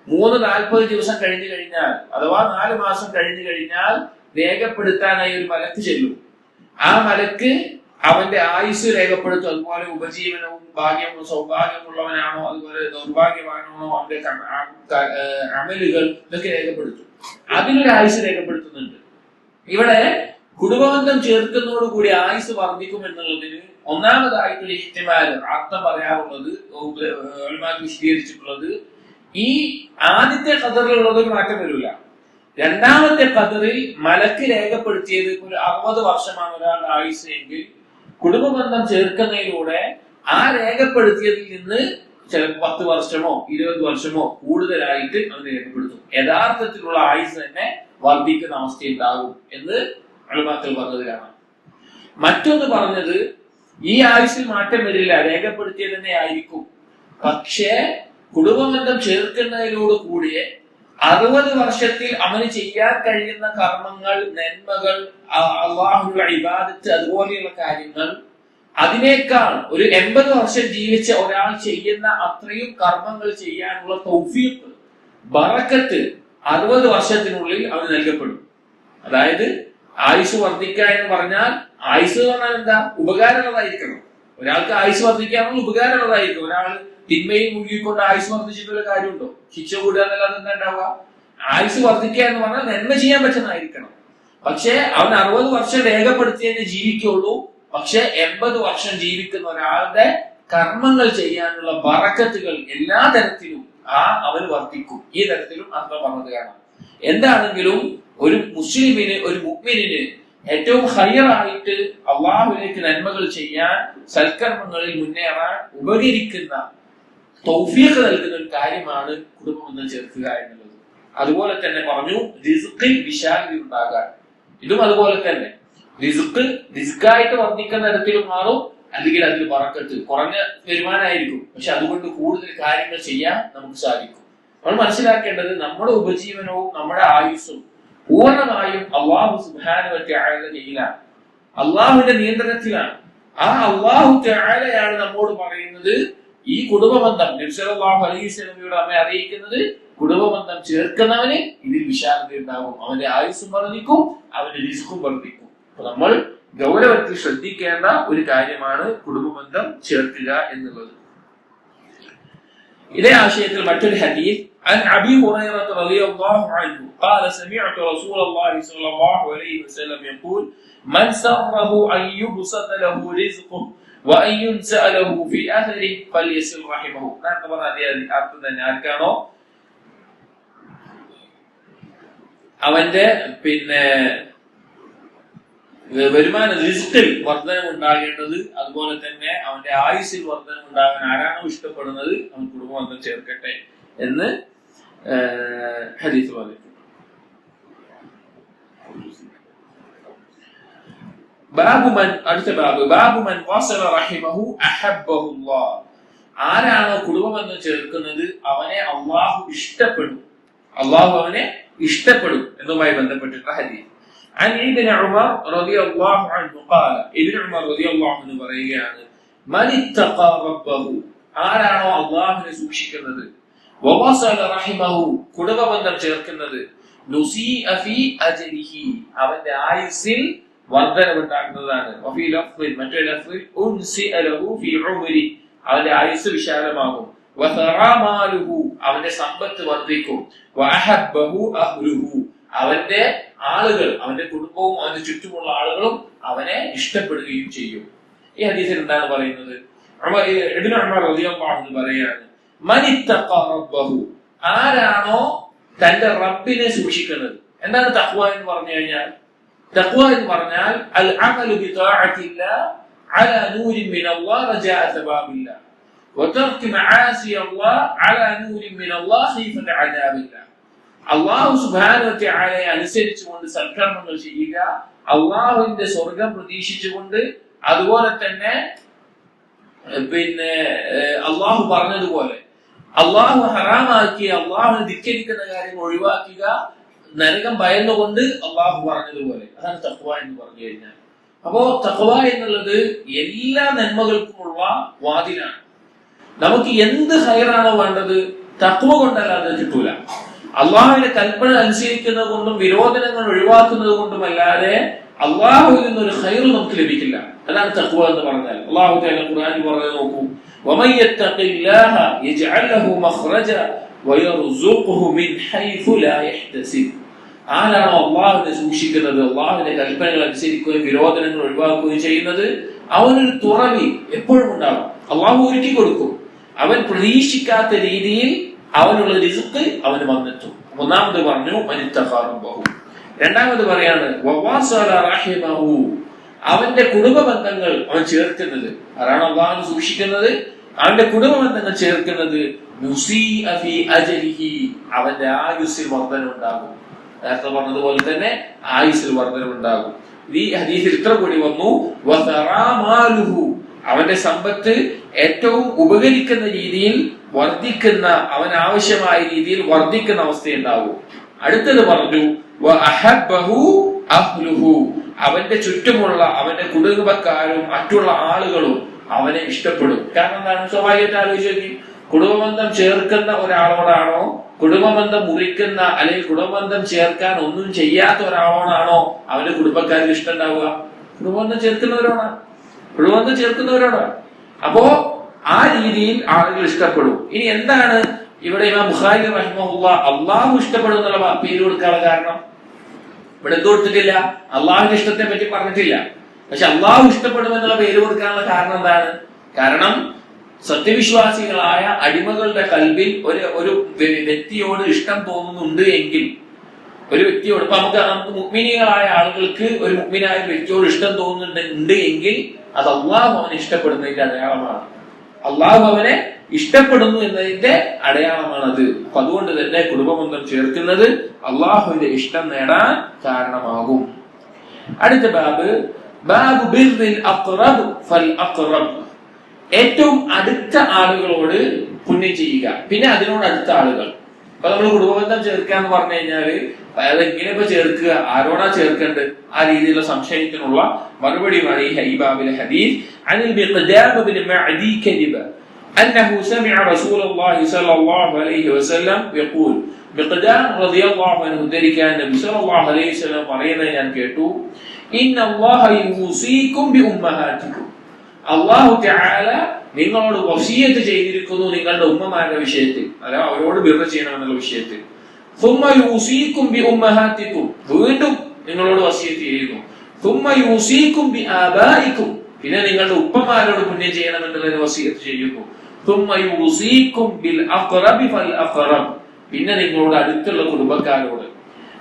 A: 340 ദിവസം കഴിഞ്ഞു കഴിഞ്ഞാൽ, അഥവാ 4 മാസം കഴിഞ്ഞു കഴിഞ്ഞാൽ രേഖപ്പെടുത്താനായി ഒരു മലക്ക് ചെല്ലും. ആ മലക്ക് അവന്റെ ആയുസ് രേഖപ്പെടുത്തും. അതുപോലെ ഉപജീവനവും ഭാഗ്യവും സൗഭാഗ്യമുള്ളവനാണോ അതുപോലെ ദൗർഭാഗ്യവാനാണോ അവന്റെ അമലുകൾ ഇതൊക്കെ രേഖപ്പെടുത്തും. അതിനൊരു ആയുസ് രേഖപ്പെടുത്തുന്നുണ്ട്. ഇവിടെ കുടുംബബന്ധം ചേർക്കുന്നതോടുകൂടി ആയുസ് വർദ്ധിക്കും എന്നുള്ളതിന് ഒന്നാമതായിട്ടൊരു ഇഹ്തിമാൽ അർത്ഥം പറയാറുള്ളത്, വിശദീകരിച്ചിട്ടുള്ളത്, ഈ ആദ്യത്തെ ഖദറിലുള്ളത് മാറ്റം വരില്ല. രണ്ടാമത്തെ ഖദറിൽ മലക്ക് രേഖപ്പെടുത്തിയത് ഒരു 60 വർഷമാണ് ഒരാളുടെ ആയുസ് എങ്കിൽ കുടുംബബന്ധം ചേർക്കുന്നതിലൂടെ ആ രേഖപ്പെടുത്തിയതിൽ നിന്ന് ചിലപ്പോൾ 10 വർഷമോ 20 വർഷമോ കൂടുതലായിട്ട് അത് രേഖപ്പെടുത്തും. യഥാർത്ഥത്തിലുള്ള ആയുസ് തന്നെ വർദ്ധിക്കുന്ന അവസ്ഥയുണ്ടാകും എന്ന് ഉലമാക്കൾ പറഞ്ഞത് കാണാം. മറ്റൊന്ന് പറഞ്ഞത് ഈ ആയുസ്സിൽ മാറ്റം വരില്ല, രേഖപ്പെടുത്തിയത് തന്നെ ആയിരിക്കും. പക്ഷേ കുടുംബബന്ധം ചേർക്കുന്നതിനോട് കൂടിയ 60 വർഷത്തിൽ അവന് ചെയ്യാൻ കഴിയുന്ന കർമ്മങ്ങൾ, നന്മകൾ, അല്ലാഹുവിന്റെ ഇബാദത്ത്, അതുപോലെയുള്ള കാര്യങ്ങൾ അതിനേക്കാൾ ഒരു 80 വർഷം ജീവിച്ച ഒരാൾ ചെയ്യുന്ന അത്രയും കർമ്മങ്ങൾ ചെയ്യാനുള്ള തൗഫീഖ്, ബറക്കത്ത് 60 വർഷത്തിനുള്ളിൽ അവന് നൽകപ്പെടും. അതായത് ആയുസ് വർദ്ധിക്കുക എന്ന് പറഞ്ഞാൽ, ആയുസ് എന്ന് പറഞ്ഞാൽ എന്താ? ഉപകാരമുള്ളതായിരിക്കണം. ഒരാൾക്ക് ആയുസ് വർദ്ധിക്കാനുള്ള ഉപകാരമുള്ളതായിരിക്കും. ഒരാൾ തിന്മയിൽ മുഴുകിക്കൊണ്ട് ആയുസ് വർദ്ധിച്ചിട്ടുള്ള കാര്യമുണ്ടോ? ശിക്ഷ കൂടുക എന്നല്ലാതെ എന്താ ഉണ്ടാവുക? ആയുസ് വർദ്ധിക്കുക എന്ന് പറഞ്ഞാൽ നന്മ ചെയ്യാൻ പറ്റുന്നതായിരിക്കണം. പക്ഷെ അവൻ 60 വർഷം രേഖപ്പെടുത്തിയതിന് ജീവിക്കുള്ളൂ. പക്ഷെ 80 വർഷം ജീവിക്കുന്ന ഒരാളുടെ കർമ്മങ്ങൾ ചെയ്യാനുള്ള ബറക്കത്തുകൾ എല്ലാ തരത്തിലും അവന് വർദ്ധിക്കും. ഈ തരത്തിലും അർത്ഥം പറഞ്ഞത് കാണാം. എന്താണെങ്കിലും ഒരു മുസ്ലിമിന്, ഒരു മുഅ്മിനിന് ഏറ്റവും ഹൈറായിട്ട് അള്ളാഹുവിലേക്ക് നന്മകൾ ചെയ്യാൻ, സൽക്കർമ്മങ്ങളിൽ മുന്നേറാൻ ഉപകരിക്കുന്ന തൗഫീഖ് നൽകുന്ന ഒരു കാര്യമാണ് കുടുംബബന്ധം ചേർക്കുക എന്നുള്ളത്. അതുപോലെ തന്നെ പറഞ്ഞു റിസ്ഖിൽ വിശാലത ഉണ്ടാകാൻ. ഇതും അതുപോലെ തന്നെ റിസ്ക്കായിട്ട് വർദ്ധിക്കുന്ന തരത്തിലും മാറും, അല്ലെങ്കിൽ അതിൽ ബറക്കത്ത്, കുറഞ്ഞ വരുമാനമായിരിക്കും, പക്ഷെ അതുകൊണ്ട് കൂടുതൽ കാര്യങ്ങൾ ചെയ്യാൻ നമുക്ക് സാധിക്കും. നമ്മൾ മനസ്സിലാക്കേണ്ടത് നമ്മുടെ ഉപജീവനവും നമ്മുടെ ആയുസ്സും പൂർണ്ണമായും അല്ലാഹു സുബ്ഹാനഹു വ തആല കയ്യിലാണ്, അള്ളാഹുവിന്റെ നിയന്ത്രണത്തിലാണ്. ആ അല്ലാഹു തആലയാണ് നമ്മോട് പറയുന്നത് ഈ കുടുംബബന്ധം, നബി സല്ലല്ലാഹു അലൈഹി വസല്ലമയുടെ അമ്മ അറിയിക്കുന്നത്, കുടുംബബന്ധം ചേർക്കുന്നവന് ഇതിൽ വിശാലത ഉണ്ടാകും, അവന്റെ ആയുസ്സും വർദ്ധിക്കും, അവന്റെ റിസ്ക്കും വർദ്ധിക്കും. അപ്പൊ നമ്മൾ ഗൗരവത്തിൽ ശ്രദ്ധിക്കേണ്ട ഒരു കാര്യമാണ് കുടുംബബന്ധം ചേർക്കുക എന്നുള്ളത്. ഇതേ ആശയത്തിൽ മറ്റൊരു ഹദീസ് عن أبي هريرة رضي الله عنه قال سمعت رسول الله صلى الله عليه وسلم يقول من سره أن يبسط له رزقه وأن ينسأ له في أثره فليصل رحمه. طبعا هذه അർത്ഥം തന്നെ ആർക്കാണോ അവന്റെ വരുമാന റിസ്കിൽ വർധനം ഉണ്ടാകേണ്ടത്, അതുപോലെ തന്നെ അവന്റെ ആയുസ്സിൽ വർധനം ഉണ്ടാകാൻ ആരാണോ ഇഷ്ടപ്പെടുന്നത് അവൻ കുടുംബബന്ധം ചേർക്കട്ടെ എന്ന് ഹദീസ് പറയുന്നു. അടുത്ത ബാബുമൻ വസല റഹിമഹു അഹബ്ബഹുല്ലാഹ്. ആരാണോ കുടുംബബന്ധം ചേർക്കുന്നത് അവനെ അള്ളാഹു ഇഷ്ടപ്പെടും, അള്ളാഹു അവനെ ഇഷ്ടപ്പെടും എന്നുമായി ബന്ധപ്പെട്ടിട്ട ഹദീസ്. عن ابن عمر رضي الله عنه قال ابن عمر رضي الله عنه പറയുകയാണ്, من اتقى ربه, ആരാണോ അള്ളാഹുവിനെ സൂക്ഷിക്കുന്നത്, വവസല റഹിമഹു, കുടുംബബന്ധം ചേർക്കുന്നത്, നുസീഅ ഫീ അജ്രിഹി, അവന്റെ ആയുസ്സിൽ വർധനവുണ്ടാകുന്നതാണ്. വഫീ ലഫ്ദിൻ, മറ്റൊരു ലഫ്ദിൽ ഉൻസിഅ ലഹു ഫീ ഉംരി, അവന്റെ ആയുസ്സ് വിശാലമാകും. വതറാമാലുഹു, അവന്റെ സമ്പത്ത് വർദ്ധിക്കും. വഅഹബ്ബഹു അഹ്ലുഹു, അവന്റെ ആളുകൾ, അവന്റെ കുടുംബവും അവന്റെ ചുറ്റുമുള്ള ആളുകളും അവനെ ഇഷ്ടപ്പെടുകയും ചെയ്യും. ഈ ഹദീസിൽ എന്താണ് പറയുന്നത്? ഇബ്നു ഉമർ റളിയല്ലാഹു അൻഹു പറയാണ്, മൻ ഇത്തഖ റബ്ബഹു, ആരാണോ തന്റെ റബ്ബിനെ സൂക്ഷിക്കുന്നത്. എന്താണ് തഖ്വ എന്ന് പറഞ്ഞു കഴിഞ്ഞാൽ? തഖ്വ എന്ന് പറഞ്ഞാൽ അൽ അമലു ബിതാഅത്തില്ലാഹ് അലാ നൂരിൻ മിനല്ലാഹ് റജാഅ സവാബില്ലാഹ് വതർക് മആസിയല്ലാഹ് അലാ നൂരിൻ മിനല്ലാഹ് ഖീഫത അദാബില്ലാഹ്. അല്ലാഹു സുബ്ഹാനഹു വ തആലയെ അനുസരിച്ചുകൊണ്ട് സൽക്കർമ്മങ്ങൾ ചെയ്യുക, അല്ലാഹുവിന്റെ സ്വർഗ്ഗം പ്രതീക്ഷിച്ചുകൊണ്ട്, അതുപോലെ തന്നെ അള്ളാഹു പറഞ്ഞതുപോലെ അള്ളാഹു ഹറാമാക്കിയ, അള്ളാഹുവിനെ ധിക്കരിക്കുന്ന കാര്യങ്ങൾ ഒഴിവാക്കുക, നരകം ഭയന്നുകൊണ്ട് അള്ളാഹു പറഞ്ഞതുപോലെ. അതാണ് തഖ്വ എന്ന് പറഞ്ഞു കഴിഞ്ഞാൽ. അപ്പോ തഖ്വ എന്നുള്ളത് എല്ലാ നന്മകൾക്കുമുള്ള വാതിലാണ്. നമുക്ക് എന്ത് ഹൈറാണോ വേണ്ടത് തഖ്വ കൊണ്ടല്ലാതെ കിട്ടൂല. അള്ളാഹുവിന്റെ കൽപ്പന അനുസരിക്കുന്നത് കൊണ്ടും വിരോധനങ്ങൾ ഒഴിവാക്കുന്നത് കൊണ്ടുമല്ലാതെ അള്ളാഹുവിൽ നിന്നൊരു ഖൈർ നമുക്ക് ലഭിക്കില്ല. അതാണ് തഖ്വ എന്ന് പറഞ്ഞാൽ. അള്ളാഹു തആല ഖുർആനിൽ പറഞ്ഞു നോക്കൂ, വമൻ യത്തഖില്ലാഹ യജ്അൽ ലഹു മഖ്റജ വയർസുഖുഹു മിൻ ഹൈഥു ലാ യഹ്തസിബ്. ആരാണോ അള്ളാഹുവിനെ സൂക്ഷിക്കുന്നത്, അള്ളാഹുവിന്റെ കൽപ്പനകൾ അനുസരിക്കുകയും വിരോധനങ്ങൾ ഒഴിവാക്കുകയും ചെയ്യുന്നത്, അവനൊരു തുറവി എപ്പോഴും ഉണ്ടാകും. അള്ളാഹു ഒരുക്കി കൊടുക്കും. അവൻ പ്രതീക്ഷിക്കാത്ത രീതിയിൽ അവനുള്ള റിസ്ക് അവന് വന്നെത്തും. ഒന്നാമത് പറഞ്ഞു മനിത്തഖാറബഹു. രണ്ടാമത് പറയാണ് വവാസല റഹിമഹു, അവന്റെ കുടുംബ ബന്ധങ്ങൾ അവൻ ചേർക്കുന്നത്. ആരാണ് അള്ളാഹു സൂക്ഷിക്കുന്നത്? അവന്റെ കുടുംബ ബന്ധങ്ങൾ ചേർക്കുന്നത്. നുസീഅ ഫീ അജ്ലിഹി, അവന്റെ ആയുസ്സിൽ വർധനവുണ്ടാകും. നേരത്തെ പറഞ്ഞതുപോലെ തന്നെ ആയുസ്സിൽ വർധനവുണ്ടാകും. ഈ ഹദീസിൽ ഇത്ര കൂടി വന്നു, വസറാമാലുഹു, അവന്റെ സമ്പത്ത് ഏറ്റവും ഉപകരിക്കുന്ന രീതിയിൽ വർദ്ധിക്കുന്ന, അവൻ ആവശ്യമായ രീതിയിൽ വർദ്ധിക്കുന്ന അവസ്ഥയുണ്ടാവും. അടുത്തത് പറഞ്ഞു വഅഹബ്ബഹു അഹ്ലുഹു, അവന്റെ ചുറ്റുമുള്ള അവന്റെ കുടുംബക്കാരും മറ്റുള്ള ആളുകളും അവനെ ഇഷ്ടപ്പെടും. കാരണം എന്താണ്? സ്വാഭാവികമായിട്ട് ആലോചിച്ച് നോക്കി, കുടുംബബന്ധം ചേർക്കുന്ന ഒരാളോടാണോ, കുടുംബബന്ധം മുറിക്കുന്ന അല്ലെങ്കിൽ കുടുംബബന്ധം ചേർക്കാൻ ഒന്നും ചെയ്യാത്ത ഒരാളോടാണോ അവന്റെ കുടുംബക്കാർക്ക് ഇഷ്ടം ഉണ്ടാവുക? കുടുംബബന്ധം ചേർക്കുന്നവരോടാണ്. അപ്പോ ആ രീതിയിൽ ആളുകൾ ഇഷ്ടപ്പെടും. ഇനി എന്താണ് ഇവിടെ ഇമാം ബുഖാരി റഹിമഹുല്ലാഹ് അള്ളാഹു ഇഷ്ടപ്പെടും എന്നുള്ള പേര് കൊടുക്കാനുള്ള കാരണം? ഇവിടെ എന്ത് കൊടുത്തിട്ടില്ല? അള്ളാഹുവിന്റെ ഇഷ്ടത്തെ പറ്റി പറഞ്ഞിട്ടില്ല. പക്ഷെ അള്ളാഹു ഇഷ്ടപ്പെടും എന്നുള്ള പേര് കൊടുക്കാനുള്ള കാരണം എന്താണ്? കാരണം സത്യവിശ്വാസികളായ അടിമകളുടെ കൽബിൽ ഒരു വ്യക്തിയോട് ഇഷ്ടം തോന്നുന്നുണ്ട് എങ്കിൽ, ഒരു വ്യക്തിയോട് ഇപ്പൊ നമുക്ക് മുഅ്മിനീകളായ ആളുകൾക്ക് ഒരു മുഅ്മിനായ വ്യക്തിയോട് ഇഷ്ടം തോന്നുന്നുണ്ട് എങ്കിൽ അത് അള്ളാഹു അവനെ ഇഷ്ടപ്പെടുന്നതിന്റെ അടയാളമാണ്. അള്ളാഹു അവനെ ഇഷ്ടപ്പെടുന്നു എന്നതിന്റെ അടയാളമാണത്. അപ്പൊ അതുകൊണ്ട് തന്നെ കുടുംബബന്ധം ചേർക്കുന്നത് അള്ളാഹുവിന്റെ ഇഷ്ടം നേടാൻ കാരണമാകും. അടുത്ത ബാബ് ബിർറിൽ അഖ്റബ് ഫൽ അഖ്റബ്, ഏറ്റവും അടുത്ത ആളുകളോട് പുണ്യം ചെയ്യുക, പിന്നെ അതിനോട് അടുത്ത ആളുകൾ. അപ്പൊ നമ്മൾ കുടുംബബന്ധം ചേർക്കുക എന്ന് പറഞ്ഞു കഴിഞ്ഞാല് അതെങ്ങനെ ഇപ്പൊ ചേർക്കുക, ആരോടാ ചേർക്കേണ്ടത്, ആ രീതിയിലുള്ള സംശയത്തിനുള്ള മറുപടിയുമാണ് ഈ ബാബിലെ ഹദീസ്. അനിൽ മിഖ്ദാം ഇബ്നു മഅദി കദിബ അന്നഹു സമിഅ റസൂലുള്ളാഹി സ്വല്ലല്ലാഹു അലൈഹി വസല്ലം യഖൂൽ, മിഖ്ദാം റളിയല്ലാഹു അൻഹു ഉദ്ധരിക്കാൻ നബി സ്വല്ലല്ലാഹു അലൈഹി വസല്ലം പറയുന്നത് ഞാൻ കേട്ടു, ഇന്നല്ലാഹ യൂസീകും ബി ഉമ്മഹാതികും, അല്ലാഹു തആല നിങ്ങളോട് വസിയത്ത് ചെയ്തിരിക്കുന്നു നിങ്ങളുടെ ഉമ്മമാരുടെ വിഷയത്തിൽ, അതായത് അവരോട് ബിർറ ചെയ്യണമെന്നുള്ള വിഷയത്തിൽ. ثم يوصيكم بأمهاتكم, വീണ്ടും നിങ്ങളോട് വസിയത്ത് ചെയ്യുന്നു. ثم يوصيكم بآبائكم, പിന്നെ നിങ്ങളുടെ ഉപ്പമാരോട് പുണ്യം ചെയ്യണമെന്നുള്ളതിന് വസിയത്ത് ചെയ്യുന്നു. ثم يوصيكم بالأقرب فالأقرب, പിന്നെ നിങ്ങളോട് അടുത്തുള്ള കുടുംബക്കാരോട്.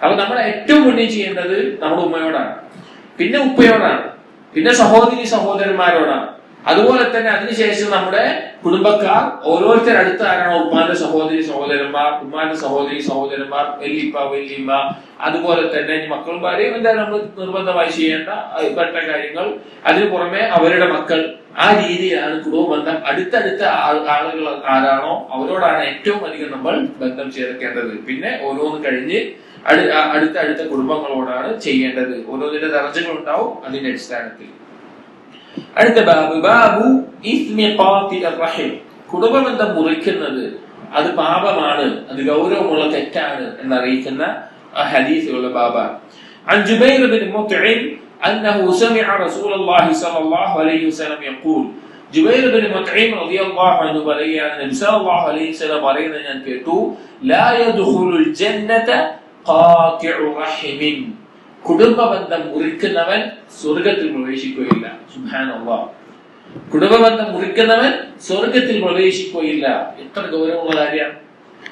A: അപ്പൊ നമ്മൾ ഏറ്റവും പുണ്യം ചെയ്യേണ്ടത് നമ്മുടെ ഉമ്മയോടാണ്, പിന്നെ ഉപ്പയോടാണ്, പിന്നെ സഹോദരന്മാരോടാണ്. അതുപോലെ തന്നെ അതിനുശേഷം നമ്മുടെ കുടുംബക്കാർ ഓരോരുത്തർ അടുത്ത് ആരാണോ, ഉമ്മാന്റെ സഹോദരന്മാർ, ഉമ്മാന്റെ സഹോദരന്മാർ, വല്യപ്പ വല്യമ്മ, അതുപോലെ തന്നെ മക്കളും ഭാര്യയും എന്താണ് നമ്മൾ നിർബന്ധമായി ചെയ്യേണ്ട പെട്ട കാര്യങ്ങൾ. അതിനു പുറമെ അവരുടെ മക്കൾ. ആ രീതിയിലാണ് കുടുംബബന്ധം. അടുത്തടുത്ത ആളുകൾ ആരാണോ അവരോടാണ് ഏറ്റവും അധികം നമ്മൾ ബന്ധം ചേർക്കേണ്ടത്. പിന്നെ ഓരോന്ന് കഴിഞ്ഞ് അടുത്ത കുടുംബങ്ങളോടാണ് ചെയ്യേണ്ടത്. ഓരോന്നിന്റെ ദർജകൾ ഉണ്ടാവും അതിന്റെ അടിസ്ഥാനത്തിൽ. അടുത്ത ബാബു ഇസ്മി ഖാതിഅ റഹിം, കുടുംബബന്ധം മുറിക്കുന്നത് അത് പാപമാണ്, അത് ഗൗരവമുള്ള തെറ്റാണ് എന്നറിയിക്കുന്ന ഹദീസുകളുടെ ബാബാണ്. عن جبير بن مطعم أنه سمع رسول الله صلى الله عليه وسلم يقول, ജുബൈർ ബിൻ മുത്ഇം റളിയല്ലാഹു അൻഹു പറയുകയാണ്, നബി സല്ലല്ലാഹു അലൈഹി വസല്ലം പറയുന്നത് ഞാൻ കേട്ടു, ലാ യദ്ഖുലുൽ ജന്നത ഖാതിഉ റഹിമിൻ, കുടുംബബന്ധം മുറിക്കുന്നവൻ സ്വർഗത്തിൽ പ്രവേശിക്കുകയില്ല. സുബ്ഹാനല്ലാഹ്, കുടുംബബന്ധം മുറിക്കുന്നവൻ സ്വർഗത്തിൽ പ്രവേശിക്കുകയില്ല. എത്ര ഗൗരവമുള്ള കാര്യമാണ്.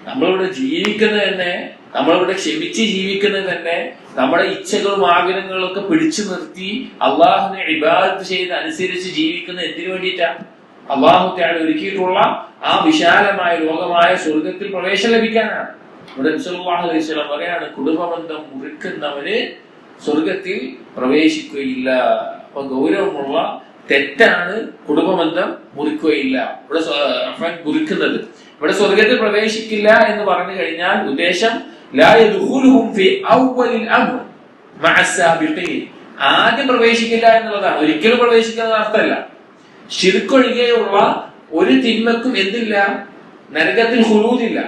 A: നമ്മളിവിടെ ജീവിക്കുന്നത് തന്നെ, നമ്മളിവിടെ ക്ഷമിച്ച് ജീവിക്കുന്നത് തന്നെ നമ്മുടെ ഇച്ഛകളും ആഗ്രഹങ്ങളും ഒക്കെ പിടിച്ചു നിർത്തി അള്ളാഹുവിനെ ഇബാദത്ത് ചെയ്ത് അനുസരിച്ച് ജീവിക്കുന്നത് എന്തിനു വേണ്ടിയിട്ടാ? അള്ളാഹു തആല ഒരുക്കിയിട്ടുള്ള ആ വിശാലമായ ലോകമായ സ്വർഗത്തിൽ പ്രവേശനം ലഭിക്കാനാണ്. ഇവിടെ നബി സല്ലല്ലാഹു അലൈഹി വസല്ലം പറയാണ്, കുടുംബബന്ധം മുറിക്കുന്നവന് സ്വർഗത്തിൽ പ്രവേശിക്കുകയില്ല. അപ്പൊ ഗൗരവമുള്ള തെറ്റാണ് കുടുംബബന്ധം മുറിക്കുകയില്ല, ഇവിടെ മുറിക്കുന്നത്. ഇവിടെ സ്വർഗത്തിൽ പ്രവേശിക്കില്ല എന്ന് പറഞ്ഞു കഴിഞ്ഞാൽ ഉദ്ദേശം ലാ യദ്ഖുലുഹും ഫി അവ്വലിൽ അംർ മഅ അസ്സാബിഖീൻ, ആദ്യം പ്രവേശിക്കില്ല എന്നുള്ളതാണ്. ഒരിക്കലും പ്രവേശിക്കുന്ന അർത്ഥമല്ല. ശിർക്ക് ഒഴികെയുള്ള ഒരു തിന്മക്കും എന്തില്ല? നരകത്തിൽ ഖുലൂദില്ല.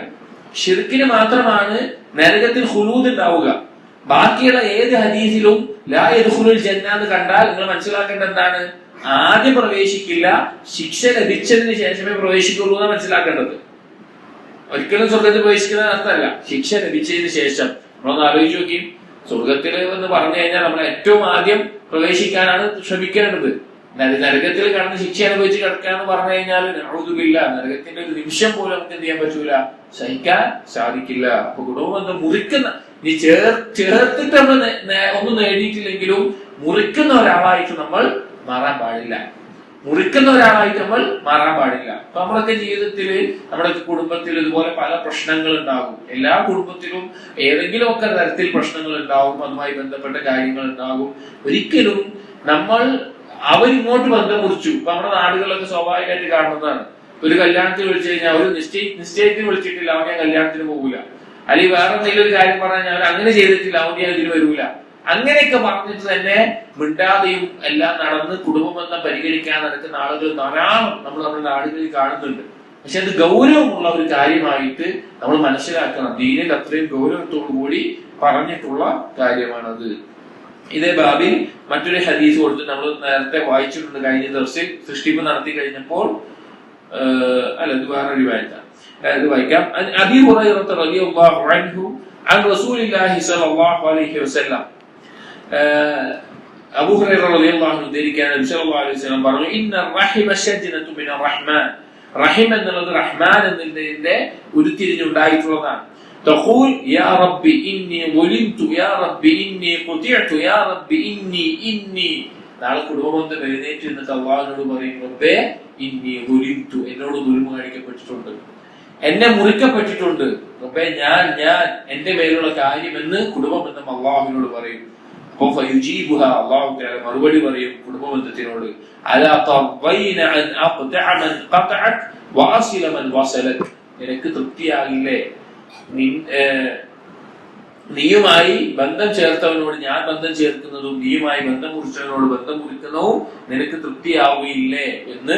A: ശിർക്കിന് മാത്രമാണ് നരകത്തിൽ ഖുലൂദ് ഉണ്ടാവുക. ബാക്കിയുള്ള ഏത് ഹദീസിലും ലാ യദ്ഖുലുൽ ജന്ന എന്ന് കണ്ടാൽ നിങ്ങൾ മനസ്സിലാക്കേണ്ടത് എന്താണ്? ആദ്യം പ്രവേശിക്കില്ല, ശിക്ഷ ലഭിച്ചതിന് ശേഷമേ പ്രവേശിക്കുള്ളൂ എന്നാണ് മനസ്സിലാക്കേണ്ടത്. ഒരിക്കലും സ്വർഗത്തിൽ പ്രവേശിക്കുന്ന അർത്ഥമല്ല, ശിക്ഷ ലഭിച്ചതിന് ശേഷം. നമ്മളൊന്ന് ആലോചിച്ച് നോക്കി, സ്വർഗത്തിൽ എന്ന് പറഞ്ഞു കഴിഞ്ഞാൽ നമ്മൾ ഏറ്റവും ആദ്യം പ്രവേശിക്കാനാണ് ശ്രമിക്കേണ്ടത്. നരകത്തിൽ കടന്ന് ശിക്ഷ അനുഭവിച്ച് കിടക്കുക എന്ന് പറഞ്ഞു കഴിഞ്ഞാൽ നഅൂദുബില്ല, നരകത്തിന്റെ ഒരു നിമിഷം പോലും നമുക്ക് എന്ത് ചെയ്യാൻ പറ്റൂല, സഹിക്കാൻ സാധിക്കില്ല. അപ്പൊ കുടുംബബന്ധം മുറിക്കുന്ന, നീ ചേർത്തിട്ട് ഒന്നും നേടിയിട്ടില്ലെങ്കിലും മുറിക്കുന്ന ഒരാളായിട്ട് നമ്മൾ മാറാൻ പാടില്ല. മുറിക്കുന്ന ഒരാളായിട്ട് നമ്മൾ മാറാൻ പാടില്ല. അപ്പൊ നമ്മളൊക്കെ ജീവിതത്തിൽ, നമ്മുടെ കുടുംബത്തിൽ ഇതുപോലെ പല പ്രശ്നങ്ങൾ ഉണ്ടാകും. എല്ലാ കുടുംബത്തിലും ഏതെങ്കിലും ഒക്കെ തരത്തിൽ പ്രശ്നങ്ങൾ ഉണ്ടാവും, അതുമായി ബന്ധപ്പെട്ട കാര്യങ്ങൾ ഉണ്ടാകും. ഒരിക്കലും നമ്മൾ അവരിങ്ങോട്ട് ബന്ധം മുറിച്ചു. ഇപ്പൊ നമ്മുടെ നാടുകളിലൊക്കെ സ്വാഭാവികമായിട്ട് കാണുന്നതാണ്. ഒരു കല്യാണത്തിന് വിളിച്ചു കഴിഞ്ഞാൽ ഒരു നിശ്ചയത്തിന് വിളിച്ചിട്ടില്ല, അവൻ ഞാൻ കല്യാണത്തിന് പോകൂല. അല്ലെങ്കിൽ വേറെ എന്തെങ്കിലും ഒരു കാര്യം പറഞ്ഞാൽ അവർ അങ്ങനെ ചെയ്തിട്ടില്ല, അവൻ ഞാൻ ഇതിന് വരൂല. അങ്ങനെയൊക്കെ പറഞ്ഞിട്ട് തന്നെ മിണ്ടാതെയും എല്ലാം നടന്ന് കുടുംബബന്ധം പരിഗണിക്കാൻ നടക്കുന്ന ആളുകൾ ധാരാളം നമ്മുടെ നാടുകളിൽ കാണുന്നുണ്ട്. പക്ഷെ അത് ഗൗരവമുള്ള ഒരു കാര്യമായിട്ട് നമ്മൾ മനസ്സിലാക്കണം. ദീനിൽ അത്രയും ഗൗരവത്തോടു കൂടി പറഞ്ഞിട്ടുള്ള കാര്യമാണത്. ഇതേ ബാബിൽ മറ്റൊരു ഹദീസ് കൊടുത്ത് നമ്മൾ നേരത്തെ വായിച്ചിട്ടുണ്ട് കഴിഞ്ഞ ദിവസം. സൃഷ്ടിപ്പ് നടത്തി കഴിഞ്ഞപ്പോൾ ഇത് വേറൊരു ഇത് വായിക്കാം. അബീ ഹുറൈറ റളിയല്ലാഹു അൻഹു അൻ റസൂലില്ലാഹി സ്വല്ലല്ലാഹു അലൈഹി വസല്ലം, അബൂ ഹുറൈറ റളിയല്ലാഹു അൻഹു ഉദ്ധരിക്കുകയാണ്, നബി സല്ലല്ലാഹു അലൈഹി വസല്ലം പറഞ്ഞു, ഇന്ന റഹിമ ശജ്നതു മിനർ റഹ്മാൻ, റഹിം എന്നുള്ളത് റഹ്മാൻ എന്നതിന്റെ ഉരുത്തിരിഞ്ഞുണ്ടായിട്ടുള്ളതാണ്. تقول يا ربي إني ظلمت يا ربي إني قطعت يا ربي إني നാളെ കുടുംബബന്ധം എഴുന്നേറ്റ് എന്നിട്ട് അള്ളാഹുവിനോട് പറയും, റബ്ബേ ഇന്നി ളുലിംതു, എന്നോട് ദുൽമ കാണിക്കപ്പെട്ടിട്ടുണ്ട്, എന്നെ മുറിക്കപ്പെട്ടിട്ടുണ്ട്, റബ്ബേ ഞാൻ എന്റെ പേരുള്ള കാര്യം എന്ന് കുടുംബബന്ധം അള്ളാഹുവിനോട് പറയും. അപ്പൊ ഫയുജീബുഹ, അള്ളാഹു തആല മറുപടി പറയും കുടുംബബന്ധത്തിനോട്, അലാ തർദൈന അൻ അഖ്തഅ മൻ ഖതഅക വഅസില മൻ വസലക, നിനക്ക് തൃപ്തിയാകില്ലേ നീയുമായി ബന്ധം ചേർത്തവനോട് ഞാൻ ബന്ധം ചേർക്കുന്നതും നീയുമായി ബന്ധം മുറിച്ചവനോട് ബന്ധം മുറിക്കുന്നതും നിനക്ക് തൃപ്തിയാവുകയില്ലേ എന്ന്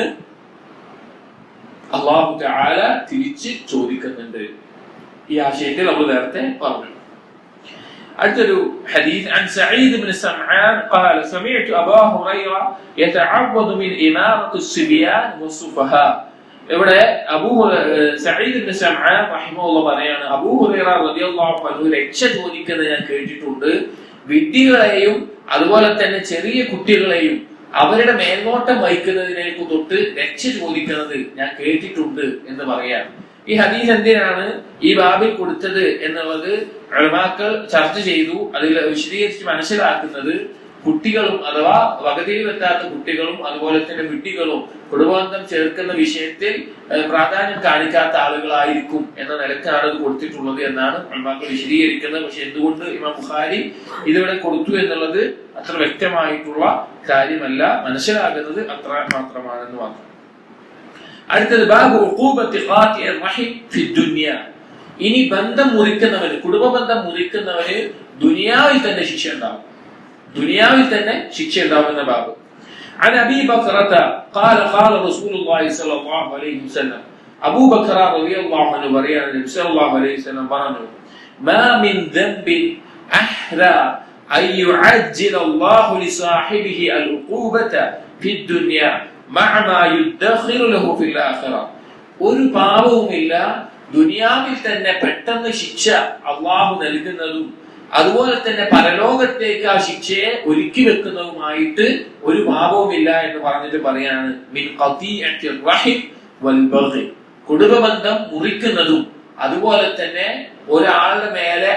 A: അല്ലാഹു തആല തിരിച്ച് ചോദിക്കുന്നുണ്ട്. ഈ ആശയത്തിൽ നമ്മൾ നേരത്തെ പറഞ്ഞു. അടുത്തൊരു ഹദീസ്, عن سعيد بن سمعان قال سمعت أبا هريرة يتعوذ من إمارة الصبيان والسفهاء. ഇവിടെ സഈദ് ഇബ്നു സമആൻ റഹിമഹുല്ലാഹ് പറയാണ്, അബൂ ഹുറൈറ റളിയല്ലാഹു അൻഹു രക്ഷ ചോദിക്കുന്നത് ഞാൻ കേട്ടിട്ടുണ്ട്, വിഡ്ഢികളെയും അതുപോലെ തന്നെ ചെറിയ കുട്ടികളെയും അവരുടെ മേൽനോട്ടം വഹിക്കുന്നതിനെ തൊട്ട് രക്ഷ ചോദിക്കുന്നത് ഞാൻ കേട്ടിട്ടുണ്ട് എന്ന് പറയാം. ഈ ഹദീസ് എന്തിനാണ് ഈ ബാബിൽ കൊടുത്തത് എന്നുള്ളത് ഉലമാക്കൾ ചർച്ച ചെയ്തു. അതിൽ വിശദീകരിച്ച് മനസ്സിലാക്കുന്നത്, കുട്ടികളും അഥവാ വകതിരിവെത്താത്ത കുട്ടികളും അതുപോലെ തന്നെ വിഡ്ഢികളും കുടുംബബന്ധം ചേർക്കുന്ന വിഷയത്തിൽ പ്രാധാന്യം കാണിക്കാത്ത ആളുകളായിരിക്കും എന്ന നിലക്കാണ് ഇത് കൊടുത്തിട്ടുള്ളത് എന്നാണ് ഉലമാക്കൾ വിശദീകരിക്കുന്നത്. പക്ഷെ എന്തുകൊണ്ട് ഇമാം ബുഖാരി ഇതിവിടെ കൊടുത്തു എന്നുള്ളത് അത്ര വ്യക്തമായിട്ടുള്ള കാര്യമല്ല, മനസ്സിലാകുന്നത് അത്ര മാത്രമാണെന്ന് മാത്രം. അടുത്തത് ബാബു ഉഖൂബത്തി ഖാതിഇർ റഹിം ഫി ദുനിയ. ഇനി ബന്ധം മുറിക്കുന്നവന്, കുടുംബബന്ധം മുറിക്കുന്നവന് ദുനിയാവിൽ തന്നെ ശിക്ഷ ഉണ്ടാവും, ദുനിയാവിൽ തന്നെ ശിക്ഷ ഉണ്ടാവുന്ന ബാബ്. عن أبي بكرة قال قال رسول الله صلى الله عليه وسلم, أبو بكر رضي الله عنه بريان النبي صلى الله عليه وسلم പറഞ്ഞു, ما من ذنب أحرى أن يعجل الله لصاحبه العقوبة في الدنيا مع ما يدخر له في الآخرة. ഒരു പാപവുമില്ല ദുനിയാവിൽ തന്നെ പെട്ടെന്ന് ശിക്ഷ അള്ളാഹു നൽകുന്നതും അതുപോലെ തന്നെ പരലോകത്തേക്ക് ആ ശിക്ഷയെ ഒരുക്കി വെക്കുന്നതുമായിട്ട് ഒരു പാപവുമില്ല എന്ന് പറഞ്ഞിട്ട് പറയാണ്, മിൻ ഖതീഅത്തിർ റഹിം വൽ ബഗ്യ്, കുടുംബബന്ധം മുറിക്കുന്നതും അതുപോലെ തന്നെ ഒരാളുടെ മേലെ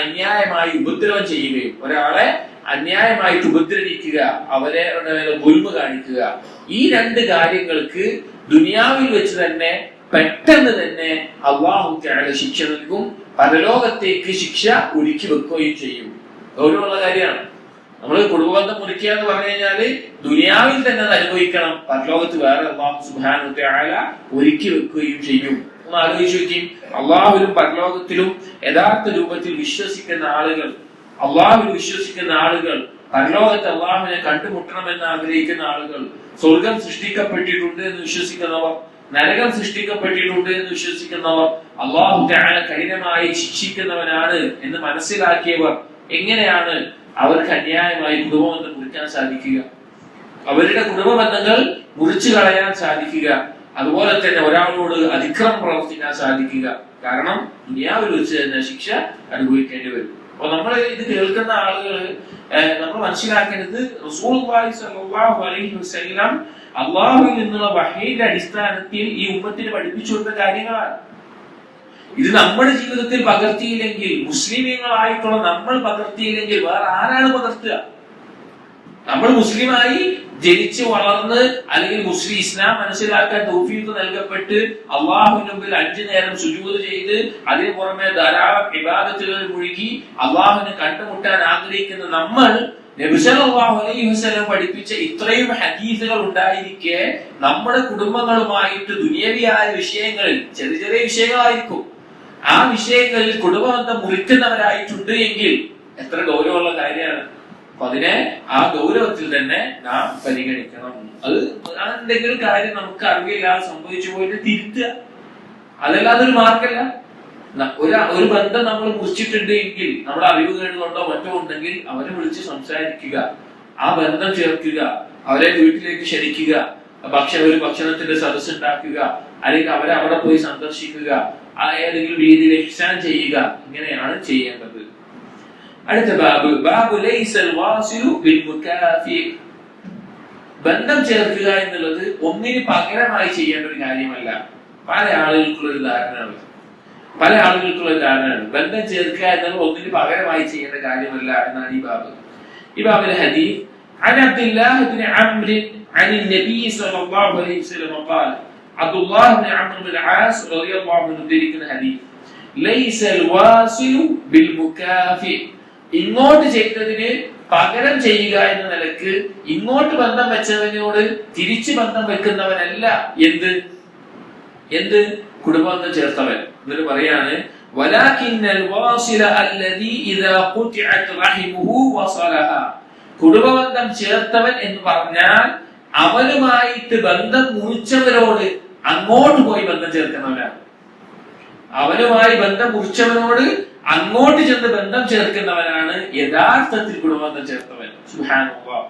A: അന്യായമായി ഉപദ്രവം ചെയ്യുകയും, ഒരാളെ അന്യായമായിട്ട് ഉപദ്രവിക്കുക, അവരെ ദുൽമ കാണിക്കുക, ഈ രണ്ട് കാര്യങ്ങൾക്ക് ദുനിയാവിൽ വെച്ച് തന്നെ പെട്ടെന്ന് തന്നെ അല്ലാഹു തആല ശിക്ഷ നൽകും, പരലോകത്തേക്ക് ശിക്ഷ ഒരുക്കി വെക്കുകയും ചെയ്യും. ഗൗരവമുള്ള കാര്യമാണ്. നമ്മൾ കുടുംബബന്ധം മുറിക്കുക എന്ന് പറഞ്ഞു കഴിഞ്ഞാല് ദുനിയാവിൽ തന്നെ അത് അനുഭവിക്കണം, പരലോകത്ത് വേറെ അല്ലാഹു സുബ്ഹാനഹു വ തആല ഒരുക്കി വെക്കുകയും ചെയ്യും. ഒന്ന് ആലോചിച്ച് നോക്കിയും, അള്ളാഹുവിലും പരലോകത്തിലും യഥാർത്ഥ രൂപത്തിൽ വിശ്വസിക്കുന്ന ആളുകൾ, അള്ളാഹുവിൽ വിശ്വസിക്കുന്ന ആളുകൾ, പരലോകത്ത് അള്ളാഹുവിനെ കണ്ടുമുട്ടണമെന്ന് ആഗ്രഹിക്കുന്ന ആളുകൾ, സ്വർഗം സൃഷ്ടിക്കപ്പെട്ടിട്ടുണ്ട് എന്ന് വിശ്വസിക്കുന്നവർ, നരകം സൃഷ്ടിക്കപ്പെട്ടിട്ടുണ്ട് എന്ന് വിശ്വസിക്കുന്നവർ, അല്ലാഹു തആല കഠിനമായി ശിക്ഷിക്കുന്നവനാണ് എന്ന് മനസ്സിലാക്കിയവർ, എങ്ങനെയാണ് അവർക്ക് അന്യായമായി കുടുംബബന്ധം മുറിക്കാൻ സാധിക്കുക? അവരുടെ കുടുംബബന്ധങ്ങൾ മുറിച്ചു കളയാൻ സാധിക്കുക? അതുപോലെ തന്നെ ഒരാളോട് അതിക്രമം പ്രവർത്തിക്കാൻ സാധിക്കുക? കാരണം ദുനിയാവിൽ വെച്ച് തന്നെ ശിക്ഷ അനുഭവിക്കേണ്ടി വരും. അപ്പൊ നമ്മൾ ഇത് കേൾക്കുന്ന ആളുകൾ നമ്മൾ മനസ്സിലാക്കേണ്ടത് റസൂലുള്ളാഹി സ്വല്ലല്ലാഹു അലൈഹി വസല്ലം അള്ളാഹുവിൽ നിന്നുള്ള വഹീന്റെ അടിസ്ഥാനത്തിൽ ഈ ഉമ്മത്തിന് പഠിപ്പിച്ചു കൊടുത്ത കാര്യങ്ങളാണ്. ഇത് നമ്മുടെ ജീവിതത്തിൽ പകർത്തിയില്ലെങ്കിൽ, മുസ്ലിമീങ്ങളായിട്ടുള്ള നമ്മൾ പകർത്തിയില്ലെങ്കിൽ വേറെ ആരാണ് പകർത്തുക? നമ്മൾ മുസ്ലിമായി ജനിച്ച് വളർന്ന് അല്ലെങ്കിൽ മുസ്ലിം ഇസ്ലാം മനസ്സിലാക്കാൻ തൗഫീഖ് നൽകപ്പെട്ട് അള്ളാഹുവിന്റെ മുമ്പിൽ 5 നേരം സുജൂദ് ചെയ്ത് അതിന് പുറമെ ധാരാളം ഇബാദത്തുകളിൽ മുഴുകി അള്ളാഹുവിനെ കണ്ടുമുട്ടാൻ ആഗ്രഹിക്കുന്ന നമ്മൾ നബി സല്ലല്ലാഹു അലൈഹി വസല്ലം പഠിപ്പിച്ച ഇത്രയും ഹദീസുകൾ ഉണ്ടായിരിക്കെ നമ്മുടെ കുടുംബങ്ങളുമായിട്ട് ദുനിയവിയായ വിഷയങ്ങളിൽ ചെറിയ ചെറിയ വിഷയങ്ങളായിരിക്കും, ആ വിഷയങ്ങളിൽ കുടുംബബന്ധം മുറിക്കുന്നവരായിട്ടുണ്ട് എങ്കിൽ എത്ര ഗൗരവമുള്ള കാര്യമാണ്. അപ്പൊ അതിനെ ആ ഗൗരവത്തിൽ തന്നെ നാം പരിഗണിക്കണം. അത് എന്തെങ്കിലും കാര്യം നമുക്ക് അറിയില്ലാതെ സംഭവിച്ചു പോയിട്ട് തിരുത്തുക, അതല്ലാതെ ഒരു മാർഗമല്ല. ഒരു ബന്ധം നമ്മൾ മുറിച്ചിട്ടുണ്ട് എങ്കിൽ നമ്മുടെ അറിവ് കേടുകൊണ്ടോ മറ്റോ ഉണ്ടെങ്കിൽ അവരെ വിളിച്ച് സംസാരിക്കുക, ആ ബന്ധം ചേർക്കുക, അവരെ വീട്ടിലേക്ക് ക്ഷണിക്കുക, ഒരു ഭക്ഷണത്തിന്റെ സദസ്സ് ഉണ്ടാക്കുക, അല്ലെങ്കിൽ അവരെ അവിടെ പോയി സന്ദർശിക്കുക, ഏതെങ്കിലും രീതിയിൽ ഇഹ്സാൻ ചെയ്യുക. ഇങ്ങനെയാണ് ചെയ്യേണ്ടത്. അടുത്ത ബാബ് ലൈസൽ വാസിലു ബിൽ മുകാഫി. ബന്ധം ചേർക്കുക എന്നുള്ളത് ഒന്നിന് പകരമായി ചെയ്യേണ്ട ഒരു കാര്യമല്ല. പല ആളുകൾക്കുള്ള ഒരു ധാരണയാണ്. ബന്ധം ചേർക്കുക എന്നുള്ളത് ഒന്നിന് പകരമായി ചെയ്യേണ്ട കാര്യമല്ല എന്നാണ് ഈ ബാബിലെ ഹദീസ്. عن عبد الله بن عمرو عن النبي صلى الله عليه وسلم قال عبد الله بن عمرو بن العاص رضي الله عنه ذكر الحديث ليس الواصل بالمكافئ. ഇങ്ങോട്ട് ചെയ്തതിന് പകരം ചെയ്യുക എന്ന നിലക്ക് ഇങ്ങോട്ട് ബന്ധം വെച്ചവനോട് തിരിച്ചു ബന്ധം വെക്കുന്നവനല്ല എന്ത് കുടുംബബന്ധം ചേർത്തവൻ. എന്നിട്ട് പറയാണ് വലാകിന്നൽ വാസില അല്ലദീ ഇദാ ഖുതിഅത് റഹിമുഹു വസലഹ. കുടുംബബന്ധം ചേർത്തവൻ എന്ന് പറഞ്ഞാൽ അവനുമായിട്ട് ബന്ധം മുറിച്ചവരോട് അങ്ങോട്ട് പോയി ബന്ധം ചേർക്കുന്നവനാണ്. അവനുമായി ബന്ധം മുറിച്ചവനോട് അങ്ങോട്ട് ചെന്ന് ബന്ധം ചേർക്കുന്നവനാണ് യഥാർത്ഥത്തിൽ കുടുംബബന്ധം ചേർത്തവൻ. സുബ്ഹാനല്ലാഹ്,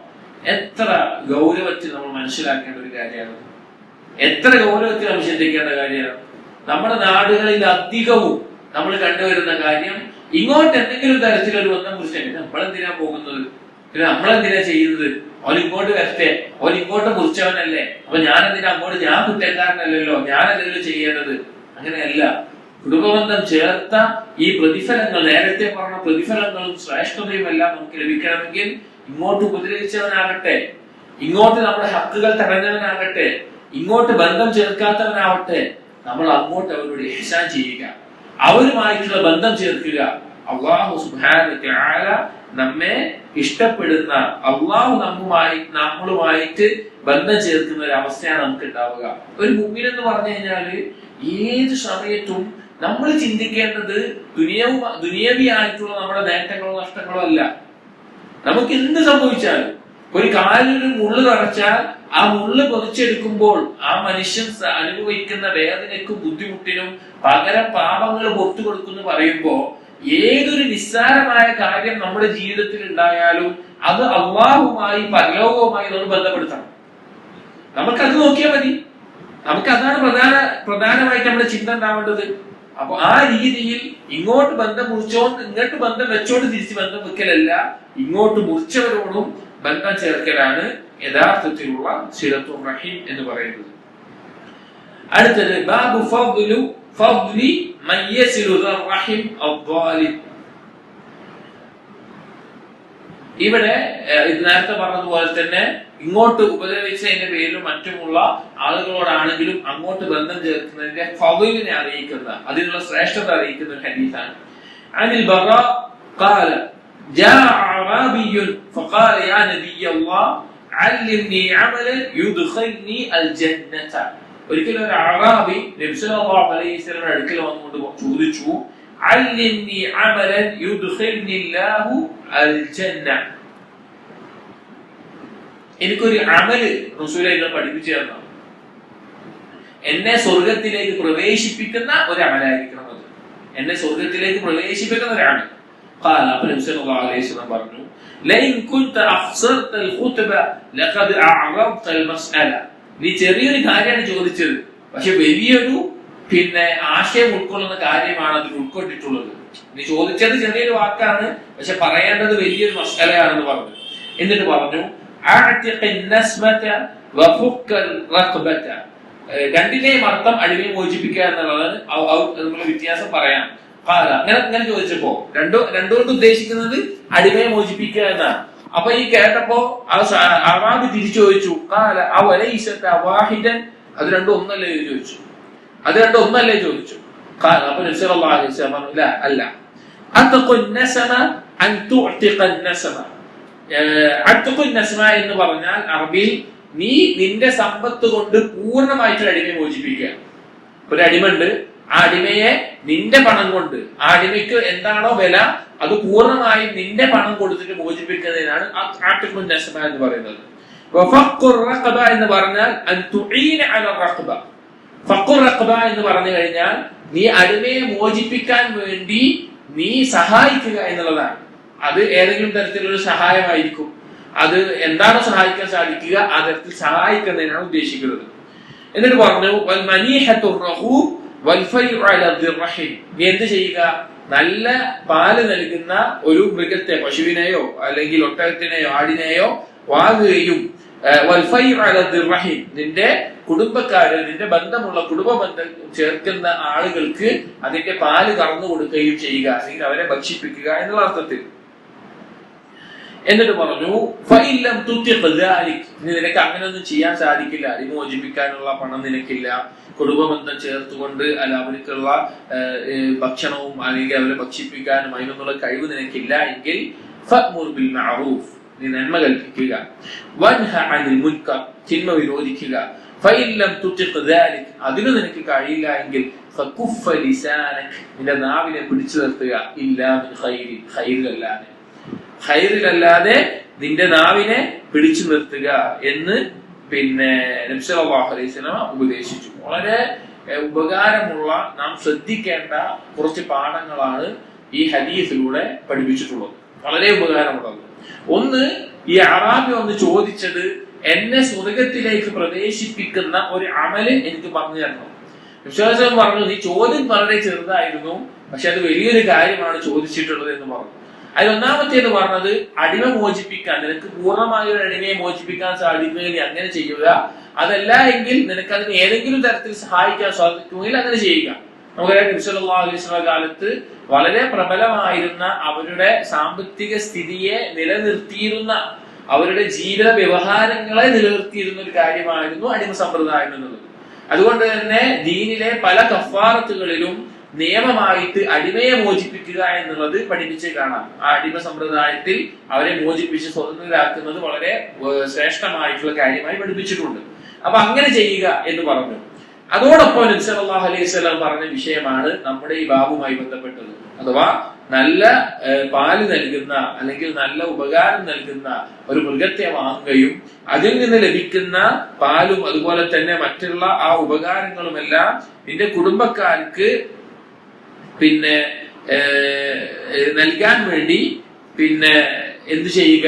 A: എത്ര ഗൗരവത്തിൽ നമ്മൾ മനസ്സിലാക്കേണ്ട ഒരു കാര്യമാണ്, എത്ര ഗൗരവത്തിൽ നമ്മൾ ചിന്തിക്കേണ്ട കാര്യമാണ്. നമ്മുടെ നാടുകളിൽ അധികവും നമ്മൾ കണ്ടുവരുന്ന കാര്യം, ഇങ്ങോട്ട് എന്തെങ്കിലും തരത്തിലൊരു ബന്ധം മുറിച്ചെങ്കിൽ നമ്മളെന്തിനാ പോകുന്നത്, പിന്നെ നമ്മളെന്തിനാ ചെയ്യുന്നത്, അവൻ ഇങ്ങോട്ട് വരട്ടെ, അവൻ ഇങ്ങോട്ട് മുറിച്ചവനല്ലേ, അപ്പൊ ഞാനെന്തിനാ അങ്ങോട്ട്, ഞാൻ കുറ്റക്കാരനല്ലല്ലോ, ഞാനല്ലല്ലോ ചെയ്യേണ്ടത്. അങ്ങനെയല്ല. കുടുംബബന്ധം ചേർത്ത ഈ പ്രതിഫലങ്ങൾ, നേരത്തെ പറഞ്ഞ പ്രതിഫലങ്ങളും ശ്രേഷ്ഠതയും എല്ലാം നമുക്ക് ലഭിക്കണമെങ്കിൽ ഇങ്ങോട്ട് ഉപദ്രവിച്ചവനാകട്ടെ, ഇങ്ങോട്ട് നമ്മുടെ ഹക്കുകൾ തടഞ്ഞവനാകട്ടെ, ഇങ്ങോട്ട് ബന്ധം ചേർക്കാത്തവനാവട്ടെ, നമ്മൾ അങ്ങോട്ട് അവരോട് ഇഹ്സാൻ ചെയ്യുക, അവരുമായിട്ടുള്ള ബന്ധം ചേർക്കുക. അല്ലാഹു സുബ്ഹാനഹു വ തആല നമ്മെ ഇഷ്ടപ്പെടുന്ന, അല്ലാഹു നമ്മളുമായിട്ട് ബന്ധം ചേർക്കുന്ന ഒരു അവസ്ഥയാണ് നമുക്ക് ഉണ്ടാവുക. ഒരു മുഅ്മിൻ എന്ന് പറഞ്ഞു കഴിഞ്ഞാല് ഏത് സമയത്തും നമ്മൾ ചിന്തിക്കേണ്ടത് ദുനിയവിയായിട്ടുള്ള നമ്മുടെ നേട്ടങ്ങളോ നഷ്ടങ്ങളോ അല്ല. നമുക്ക് എന്ത് സംഭവിച്ചാലും, ഒരു കാലിലൊരു മുള്ളു തറച്ചാൽ ആ മുള്ളു പൊതിച്ചെടുക്കുമ്പോൾ ആ മനുഷ്യൻ അനുഭവിക്കുന്ന വേദനയ്ക്കും ബുദ്ധിമുട്ടിനും പകരം പാപങ്ങൾ പുറത്തു കൊടുക്കുന്നു പറയുമ്പോ, ഏതൊരു നിസ്സാരമായ കാര്യം നമ്മുടെ ജീവിതത്തിൽ ഉണ്ടായാലും അത് അല്ലാഹുമായി പരലോകവുമായി നമ്മൾ ബന്ധപ്പെടുത്തണം. നമുക്കത് നോക്കിയാൽ മതി. നമുക്ക് അതാണ് പ്രധാനമായിട്ട് നമ്മുടെ ചിന്ത ഉണ്ടാവേണ്ടത്. അപ്പൊ ആ രീതിയിൽ ഇങ്ങോട്ട് ബന്ധം മുറിച്ചോണ്ട് ഇങ്ങോട്ട് ബന്ധം വെച്ചോണ്ട് തിരിച്ച് ബന്ധം വെക്കലല്ല, ഇങ്ങോട്ട് മുറിച്ചവരോടും ബന്ധം ചേർക്കലാണ് യഥാർത്ഥത്തിലുള്ള സിലത്തുർ റഹീം എന്ന് പറയുന്നത്. അടുത്തത് ബാബു ഫദ്ലി മൻ യസിലു റഹീം അദ്ദാലിം. ഇവിടെ ഇത് നേരത്തെ പറഞ്ഞതുപോലെ തന്നെ ഇങ്ങോട്ട് ഉപദ്രവിച്ചതിന്റെ പേരിലും മറ്റുമുള്ള ആളുകളോടാണെങ്കിലും അങ്ങോട്ട് ബന്ധം ചേർക്കുന്നതിന്റെ ഫദ്ലിനെ അറിയിക്കുന്ന, അതിനുള്ള ശ്രേഷ്ഠത അറിയിക്കുന്ന ഒരു ഹദീസാണ്. അനിൽ ബറാ ഖാല ജാഅ അറാബിയ്യുൻ ഫഖാല യാ നബിയല്ലാഹ് അല്ലിംനി അമലൻ യുദ്ഖിൽനി അൽ ജന്നത. ഒരിക്കലും ഒരു അറാബി നബി സല്ലല്ലാഹു അലൈഹി വസല്ലം അടുക്കൽ വന്നുകൊണ്ട് ചോദിച്ചു, അല്ലിംനി അമലൻ യുദ്ഖിൽനി അല്ലാഹു അൽ ജന്ന. എനിക്കൊരു അമല് റസൂലേ പഠിപ്പിച്ചു തരണം, എന്നെ സ്വർഗത്തിലേക്ക് പ്രവേശിപ്പിക്കുന്ന ഒരു അമലായിരിക്കണം അത്, എന്നെ സ്വർഗത്തിലേക്ക് പ്രവേശിപ്പിക്കുന്ന ഒരു അമൽ. قال النبي صلى الله عليه وسلم പറഞ്ഞു, لئن كنت أخسرت الخطبة لقد أعرضت المسألة. നീ ചെറിയൊരു കാര്യമാണ് ചോദിച്ചത്, പക്ഷെ വലിയൊരു പിന്നെ ആശയം ഉൾക്കൊള്ളുന്ന കാര്യമാണ് അതിൽ ഉൾക്കൊണ്ടിട്ടുള്ളത്. നീ ചോദിച്ചത് ചെറിയൊരു വാക്കാണ്, പക്ഷെ പറയേണ്ടത് വലിയൊരു മസലയാണെന്ന് പറഞ്ഞു. എന്നിട്ട് പറഞ്ഞു രണ്ടിന്റെയും അർത്ഥം അടിമയെ മോചിപ്പിക്കുക എന്നുള്ളതാണ്. നമ്മൾ വ്യത്യാസം പറയാം. അങ്ങനെ ചോദിച്ചപ്പോ രണ്ടുകൊണ്ട് ഉദ്ദേശിക്കുന്നത് അടിമയെ മോചിപ്പിക്കുക എന്നാണ്. അപ്പൊ ഈ കേട്ടപ്പോ അറാബി തിരിച്ചു ചോദിച്ചു, അത് രണ്ടും ഒന്നല്ലേ ചോദിച്ചു. അപ്പൊ നബി സല്ലല്ലാഹു അലൈഹി വസല്ലം പറഞ്ഞു, അല്ല, എന്ന് പറഞ്ഞാൽ അറബിയിൽ നീ നിന്റെ സമ്പത്ത് കൊണ്ട് പൂർണ്ണമായിട്ട് അടിമയെ മോചിപ്പിക്കുക. ഒരു അടിമയുണ്ട്, ആ അടിമയെ നിന്റെ പണം കൊണ്ട്, ആ അടിമയ്ക്ക് എന്താണോ വില അത് പൂർണ്ണമായും നിന്റെ പണം കൊടുത്തിട്ട് മോചിപ്പിക്കുന്നതിനാണ് എന്ന് പറയുന്നത്. എന്ന് പറഞ്ഞാൽ എന്ന് പറഞ്ഞു കഴിഞ്ഞാൽ നീ അടിമയെ മോചിപ്പിക്കാൻ വേണ്ടി നീ സഹായിക്കുക എന്നുള്ളതാണ്. അത് ഏതെങ്കിലും തരത്തിലുള്ള സഹായമായിരിക്കും. അത് എന്താണോ സഹായിക്കാൻ സാധിക്കുക ആ തരത്തിൽ സഹായിക്കുന്നതിനാണ് ഉദ്ദേശിക്കുന്നത്. എന്നിട്ട് പറഞ്ഞു നീ എന്ത് ചെയ്യുക, നല്ല പാല് നൽകുന്ന ഒരു മൃഗത്തെ, പശുവിനെയോ അല്ലെങ്കിൽ ഒട്ടകത്തിനെയോ ആടിനെയോ വാങ്ങുകയും നിന്റെ കുടുംബക്കാര്, നിന്റെ ബന്ധമുള്ള കുടുംബ ബന്ധം ചേർക്കുന്ന ആളുകൾക്ക് അതിന്റെ പാല് കറന്നു കൊടുക്കുകയും ചെയ്യുക, അല്ലെങ്കിൽ അവരെ ഭക്ഷിപ്പിക്കുക എന്നുള്ള അർത്ഥത്തിൽ. എന്നിട്ട് പറഞ്ഞു നിനക്ക് അങ്ങനെയൊന്നും ചെയ്യാൻ സാധിക്കില്ല, വിമോചിപ്പിക്കാനുള്ള പണം നിനക്കില്ല, കുടുംബബന്ധം ചേർത്തുകൊണ്ട് അല്ല അവർക്കുള്ള ഭക്ഷണവും അല്ലെങ്കിൽ അവരെ ഭക്ഷിപ്പിക്കാനും അതിനൊന്നുള്ള കഴിവ് നിനക്കില്ല എങ്കിൽ നീ നന്മ കൽപ്പിക്കുക, തിന്മ വിരോധിക്കുക. അതിന് നിനക്ക് കഴിയില്ല എങ്കിൽ നിന്റെ നാവിനെ പിടിച്ചു നിർത്തുക, ഖൈറിലല്ലാതെ നിന്റെ നാവിനെ പിടിച്ചു നിർത്തുക എന്ന് പിന്നെ നബി സല്ലല്ലാഹു അലൈഹി വസല്ലം ഉപദേശിച്ചു. വളരെ ഉപകാരമുള്ള, നാം ശ്രദ്ധിക്കേണ്ട കുറച്ച് പാഠങ്ങളാണ് ഈ ഹദീസിലൂടെ പഠിപ്പിച്ചിട്ടുള്ളത്. വളരെ ഉപകാരമുള്ളത്. ഒന്ന്, ഈ അറാബി ഒന്ന് ചോദിച്ചത് എന്നെ സ്വർഗത്തിലേക്ക് പ്രവേശിപ്പിക്കുന്ന ഒരു അമല് എനിക്ക് പറഞ്ഞു തരണം. വിശ്വാസം പറഞ്ഞു, നീ ചോദ്യം വളരെ ചെറുതായിരുന്നു, പക്ഷെ അത് വലിയൊരു കാര്യമാണ് ചോദിച്ചിട്ടുള്ളത് എന്ന് പറഞ്ഞു. അതിലൊന്നാമത്തേത് പറഞ്ഞത് അടിമ മോചിപ്പിക്കാൻ, നിനക്ക് പൂർണ്ണമായ ഒരു അടിമയെ മോചിപ്പിക്കാൻ സാധിക്കുമെങ്കിൽ നീ അങ്ങനെ ചെയ്യുക, അതല്ല എങ്കിൽ നിനക്ക് അതിന് ഏതെങ്കിലും തരത്തിൽ സഹായിക്കാൻ സാധിക്കുമെങ്കിൽ അങ്ങനെ ചെയ്യുക. നമുക്കറിയാം നബി സല്ലല്ലാഹു അലൈഹി വസല്ലം കാലത്ത് വളരെ പ്രബലമായിരുന്ന, അവരുടെ സാമ്പത്തിക സ്ഥിതിയെ നിലനിർത്തിയിരുന്ന, അവരുടെ ജീവിത വ്യവഹാരങ്ങളെ നിലനിർത്തിയിരുന്ന ഒരു കാര്യമായിരുന്നു അടിമ സമ്പ്രദായം എന്നുള്ളത്. അതുകൊണ്ട് തന്നെ ദീനിലെ പല കഫാറത്തുകളിലും നിയമമായിട്ട് അടിമയെ മോചിപ്പിക്കുക എന്നുള്ളത് പഠിപ്പിച്ച് കാണാം. ആ അടിമ സമ്പ്രദായത്തിൽ അവരെ മോചിപ്പിച്ച് സ്വതന്ത്രരാക്കുന്നത് വളരെ ശ്രേഷ്ഠമായിട്ടുള്ള കാര്യമായി പഠിപ്പിച്ചിട്ടുണ്ട്. അപ്പൊ അങ്ങനെ ചെയ്യുക എന്ന് പറഞ്ഞു. അതോടൊപ്പം നബി സല്ലല്ലാഹു അലൈഹി വസല്ലം പറഞ്ഞ വിഷയമാണ് നമ്മുടെ ഈ ബാബുമായി ബന്ധപ്പെട്ടത്. അഥവാ നല്ല പാല് നൽകുന്ന അല്ലെങ്കിൽ നല്ല ഉപകാരം നൽകുന്ന ഒരു മൃഗത്തെ വാങ്ങുകയും അതിൽ നിന്ന് ലഭിക്കുന്ന പാലും അതുപോലെ തന്നെ മറ്റുള്ള ആ ഉപകാരങ്ങളുമെല്ലാം നിന്റെ കുടുംബക്കാർക്ക് പിന്നെ നൽകാൻ വേണ്ടി പിന്നെ എന്ത് ചെയ്യുക,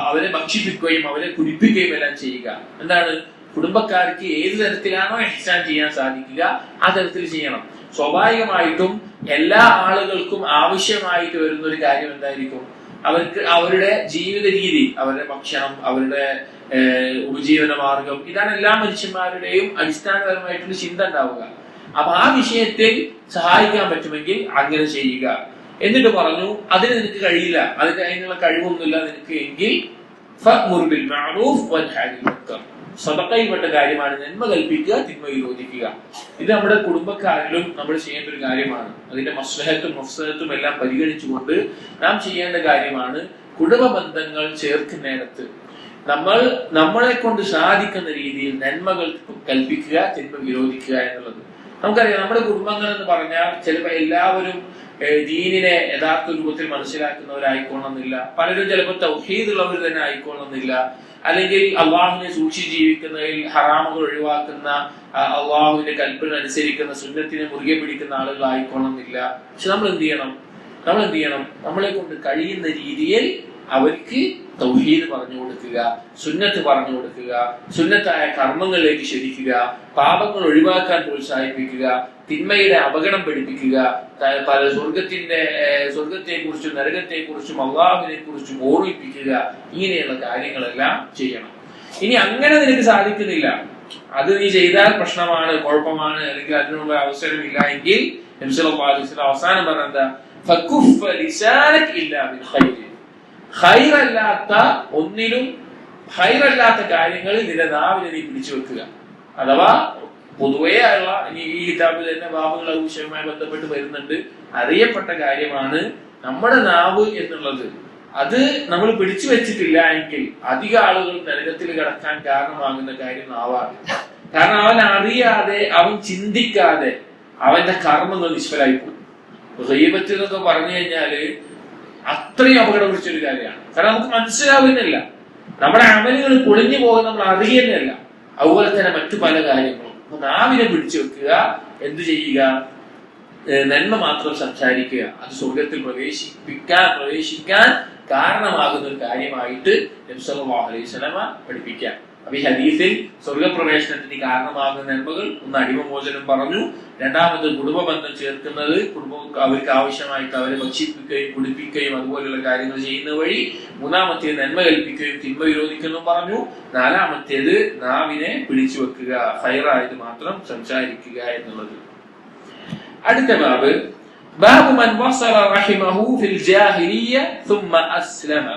A: അവരെ ഭക്ഷിപ്പിക്കുകയും അവരെ കുടിപ്പിക്കുകയും എല്ലാം ചെയ്യുക. എന്താണ്, കുടുംബക്കാർക്ക് ഏത് തരത്തിലാണോ ഇഹ്സാൻ ചെയ്യാൻ സാധിക്കുക ആ തരത്തിൽ ചെയ്യണം. സ്വാഭാവികമായിട്ടും എല്ലാ ആളുകൾക്കും ആവശ്യമായിട്ട് വരുന്ന ഒരു കാര്യം എന്തായിരിക്കും, അവർക്ക് അവരുടെ ജീവിത രീതി, അവരുടെ ഭക്ഷണം, അവരുടെ ഉപജീവന മാർഗം, ഇതാണ് എല്ലാ മനുഷ്യന്മാരുടെയും അടിസ്ഥാനപരമായിട്ടുള്ള ചിന്ത ഉണ്ടാവുക. അപ്പൊ ആ വിഷയത്തിൽ സഹായിക്കാൻ പറ്റുമെങ്കിൽ അങ്ങനെ ചെയ്യുക. എന്നിട്ട് പറഞ്ഞു, അതിന് നിനക്ക് കഴിയില്ല, അതിനുള്ള കഴിവൊന്നുമില്ല നിനക്ക് എങ്കിൽ സദഖയിൽപ്പെട്ട കാര്യമാണ് നന്മ കൽപ്പിക്കുക, തിന്മ വിരോധിക്കുക. ഇത് നമ്മുടെ കുടുംബക്കാരിലും നമ്മൾ ചെയ്യേണ്ട ഒരു കാര്യമാണ്. അതിന്റെ മസ്ലഹത്തും മഫ്സദത്തും എല്ലാം പരിഗണിച്ചുകൊണ്ട് നാം ചെയ്യേണ്ട കാര്യമാണ്. കുടുംബ ബന്ധങ്ങൾ ചേർക്കുന്നിടത്ത് നമ്മളെ കൊണ്ട് സാധിക്കുന്ന രീതിയിൽ നന്മകൾ കൽപ്പിക്കുക, തിന്മ വിരോധിക്കുക എന്നുള്ളത്. നമുക്കറിയാം, നമ്മുടെ കുടുംബങ്ങൾ എന്ന് പറഞ്ഞാൽ ചിലപ്പോൾ എല്ലാവരും ദീനിനെ യഥാർത്ഥ രൂപത്തിൽ മനസ്സിലാക്കുന്നവരായിക്കൊള്ളുന്നില്ല. പലരും ചിലപ്പോൾ തൗഹീദുള്ളവർ തന്നെ ആയിക്കൊള്ളുന്നില്ല. അല്ലെങ്കിൽ അള്ളാഹുവിനെ സൂക്ഷിച്ച് ജീവിക്കുന്നതിൽ ഹറാമുകൾ ഒഴിവാക്കുന്ന, അള്ളാഹുവിന്റെ കൽപ്പന അനുസരിക്കുന്ന, സുന്നത്തിനെ മുറുകെ പിടിക്കുന്ന ആളുകൾ ആയിക്കൊള്ളുന്നില്ല. പക്ഷെ നമ്മൾ എന്ത് ചെയ്യണം, നമ്മളെ കൊണ്ട് കഴിയുന്ന രീതിയിൽ അവർക്ക് തൗഹീദ് പറഞ്ഞു കൊടുക്കുക, സുന്നത്ത് പറഞ്ഞു കൊടുക്കുക, സുന്നത്തായ കർമ്മങ്ങളിലേക്ക് ക്ഷണിക്കുക, പാപങ്ങൾ ഒഴിവാക്കാൻ പ്രോത്സാഹിപ്പിക്കുക, തിന്മയുടെ അപകടം പഠിപ്പിക്കുക, പല സ്വർഗത്തെ കുറിച്ചും നരകത്തെ കുറിച്ചും അള്ളാഹുവിനെ കുറിച്ചും ഓർമ്മിപ്പിക്കുക, ഇങ്ങനെയുള്ള കാര്യങ്ങളെല്ലാം ചെയ്യണം. ഇനി അങ്ങനെ നിനക്ക് സാധിക്കുന്നില്ല, അത് നീ ചെയ്താൽ പ്രശ്നമാണ്, കുഴപ്പമാണ്, അല്ലെങ്കിൽ അതിനുള്ള അവസരമില്ല എങ്കിൽ നബി സല്ലല്ലാഹു അലൈഹി വസല്ലം അവസാനം പറഞ്ഞത് ഫകുഫ ലിസാനക ഇല്ലാ ബിൽ ഖൈർ, ഖൈറല്ലാത്ത ഒന്നിലും ഖൈറല്ലാത്ത കാര്യങ്ങളിൽ നിന്റെ നാവിനെ നീ പിടിച്ചു വെക്കുക. അഥവാ പൊതുവേ ഉള്ള ഈ കിതാബിൽ തന്നെ ബാബുകൾ വിഷയവുമായി ബന്ധപ്പെട്ട് വരുന്നുണ്ട്. അറിയപ്പെട്ട കാര്യമാണ് നമ്മുടെ നാവ് എന്നുള്ളത്. അത് നമ്മൾ പിടിച്ചു വെച്ചിട്ടില്ല എങ്കിൽ അധിക ആളുകൾ നരകത്തിൽ കിടക്കാൻ കാരണമാകുന്ന കാര്യം നാവാണ്. കാരണം അവൻ അറിയാതെ, അവൻ ചിന്തിക്കാതെ അവന്റെ കർമ്മങ്ങൾ നിഷ്ഫലായി പോകും. ഗീബത്ത് എന്നൊക്കെ പറഞ്ഞു കഴിഞ്ഞാല് അത്രയും അപകടം പിടിച്ചൊരു കാര്യമാണ്. കാരണം നമുക്ക് മനസ്സിലാവുന്നില്ല, നമ്മുടെ അമലുകൾ പൊളിഞ്ഞു പോകുന്ന നമ്മൾ അറിയുന്നില്ല. അതുപോലെ തന്നെ മറ്റു പല കാര്യങ്ങളും. നാവിനെ പിടിച്ചു വെക്കുക, എന്തു ചെയ്യുക? നന്മ മാത്രം സംസാരിക്കുക. അത് സ്വർഗത്തിൽ പ്രവേശിക്കാൻ കാരണമാകുന്ന ഒരു കാര്യമായിട്ട് നബി സല്ലല്ലാഹു അലൈഹി വസല്ലം പഠിപ്പിക്കാം. അപ്പൊ ഈ ഹദീസിൽ സ്വർഗപ്രവേശനത്തിന് കാരണമാകുന്ന നന്മകൾ ഒന്ന് അടിമമോചനം പറഞ്ഞു, രണ്ടാമത് കുടുംബബന്ധം ചേർക്കുന്നത്, അവർക്ക് ആവശ്യമായിട്ട് അവരെ ഭക്ഷിപ്പിക്കുകയും കുടിപ്പിക്കുകയും അതുപോലെയുള്ള കാര്യങ്ങൾ ചെയ്യുന്ന വഴി, മൂന്നാമത്തേത് നന്മ കൽപ്പിക്കുകയും തിന്മ വിരോധിക്കുകയും പറഞ്ഞു, നാലാമത്തേത് നാവിനെ പിടിച്ചു വെക്കുക, ഖൈറായത് മാത്രം സംസാരിക്കുക എന്നുള്ളത്. അടുത്ത ബാബ് ബാബു മൻ വസല റഹിമഹു ഫിൽ ജാഹിലിയ്യ സുമ്മ അസ്ലമ.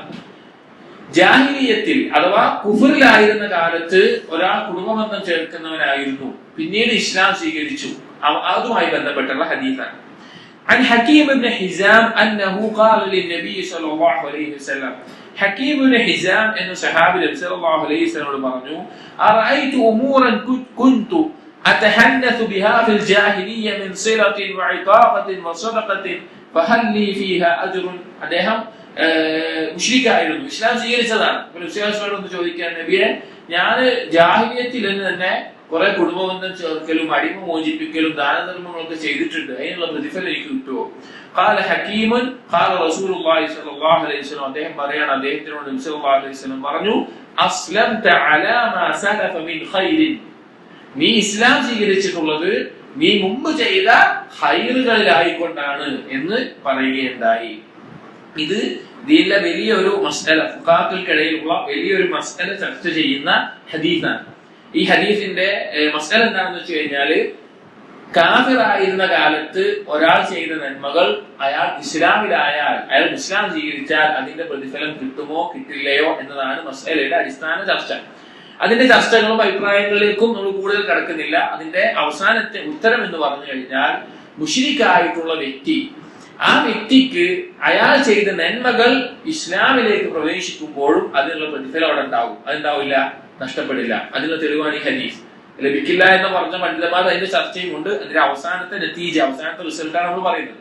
A: ജാഹിലിയത്തിൽ അഥവാ കുഫറിലായിരുന്ന കാലത്ത് ഒരാൾ കുടുംബബന്ധം ചേർക്കുന്നവനായിരുന്നു, പിന്നീട് ഇസ്ലാം സ്വീകരിച്ചു. അതുമായി ബന്ധപ്പെട്ടുള്ള ഹദീസാണ്. عن حكيم بن حزام أنه قال للنبي صلى الله عليه وسلم. حكيم بن حزام إنه صحابي النبي صلى الله عليه وسلم പറഞ്ഞു أرأيت أمورا كنت أتحدث بها في الجاهلية من صلة وعطاقة وصدقة فهل لي فيها أجر. അദ്ദേഹം മുശ്രിക്കായിരുന്നു, ഇസ്ലാം സ്വീകരിച്ചതാണ്. ഒന്ന് ചോദിക്കാൻ നബിയെ, ഞാൻ ജാഹിലിയത്തിൽ തന്നെ കുറെ കുടുംബബന്ധം ചേർക്കലും അടിമ മോചിപ്പിക്കലും ദാനധർമ്മങ്ങളൊക്കെ ചെയ്തിട്ടുണ്ട്, അതിനുള്ള പ്രതിഫലം എനിക്ക് കിട്ടുമോ? ഖാല ഹകീമുൻ ഖാല റസൂലുള്ളാഹി സ്വല്ലല്ലാഹു അലൈഹി വസല്ലം. അദ്ദേഹം പറയാണ്, അദ്ദേഹത്തിനോട് നബി സല്ലല്ലാഹു അലൈഹി വസല്ലം പറഞ്ഞു, അസ്ലംത അലാ മാ സലഫ മിൻ ഖൈരിൻ. നീ ഇസ്ലാം സ്വീകരിച്ചിട്ടുള്ളത് നീ മുമ്പ് ചെയ്ത ഖൈറുകളിലായിക്കൊണ്ടാണ് എന്ന് പറയുകയുണ്ടായി. ഇത് ഇതിലെ വലിയൊരു മസ്അല, ഫുഖാഹകൾക്കിടയിലുള്ള വലിയൊരു മസ്അല ചർച്ച ചെയ്യുന്ന ഹദീസാണ്. ഈ ഹദീസിന്റെ മസ്അല എന്താണെന്ന് വെച്ച് കഴിഞ്ഞാല്, കാഫിറായിരുന്ന കാലത്ത് ഒരാൾ ചെയ്ത നന്മകൾ അയാൾ ഇസ്ലാമിലായാൽ, അയാൾ ഇസ്ലാം സ്വീകരിച്ചാൽ അതിന്റെ പ്രതിഫലം കിട്ടുമോ കിട്ടില്ലയോ എന്നതാണ് മസ്അലയുടെ അടിസ്ഥാന ചർച്ച. അതിന്റെ ചർച്ചകളും അഭിപ്രായങ്ങളിലേക്കും നമ്മൾ കൂടുതൽ കടക്കുന്നില്ല. അതിന്റെ അവസാനത്തെ ഉത്തരം എന്ന് പറഞ്ഞു കഴിഞ്ഞാൽ, മുശ്രിക്കായിട്ടുള്ള വ്യക്തി, ആ വ്യക്തിക്ക് അയാൾ ചെയ്ത നന്മകൾ ഇസ്ലാമിലേക്ക് പ്രവേശിക്കുമ്പോഴും അതിനുള്ള പ്രതിഫലം അവിടെ ഉണ്ടാവും. അതെന്താവില്ല, നഷ്ടപ്പെടില്ല. അതിനുള്ള തെളിവാണ് ഈ ഹദീസ്. ലഭിക്കില്ല എന്ന് പറഞ്ഞ പണ്ഡിതന്മാർ അതിന്റെ ചർച്ചയും ഉണ്ട്. അതിന്റെ അവസാനത്തെ നതീജ, അവസാനത്തെ റിസൾട്ടാണ് നമ്മൾ പറയുന്നത്.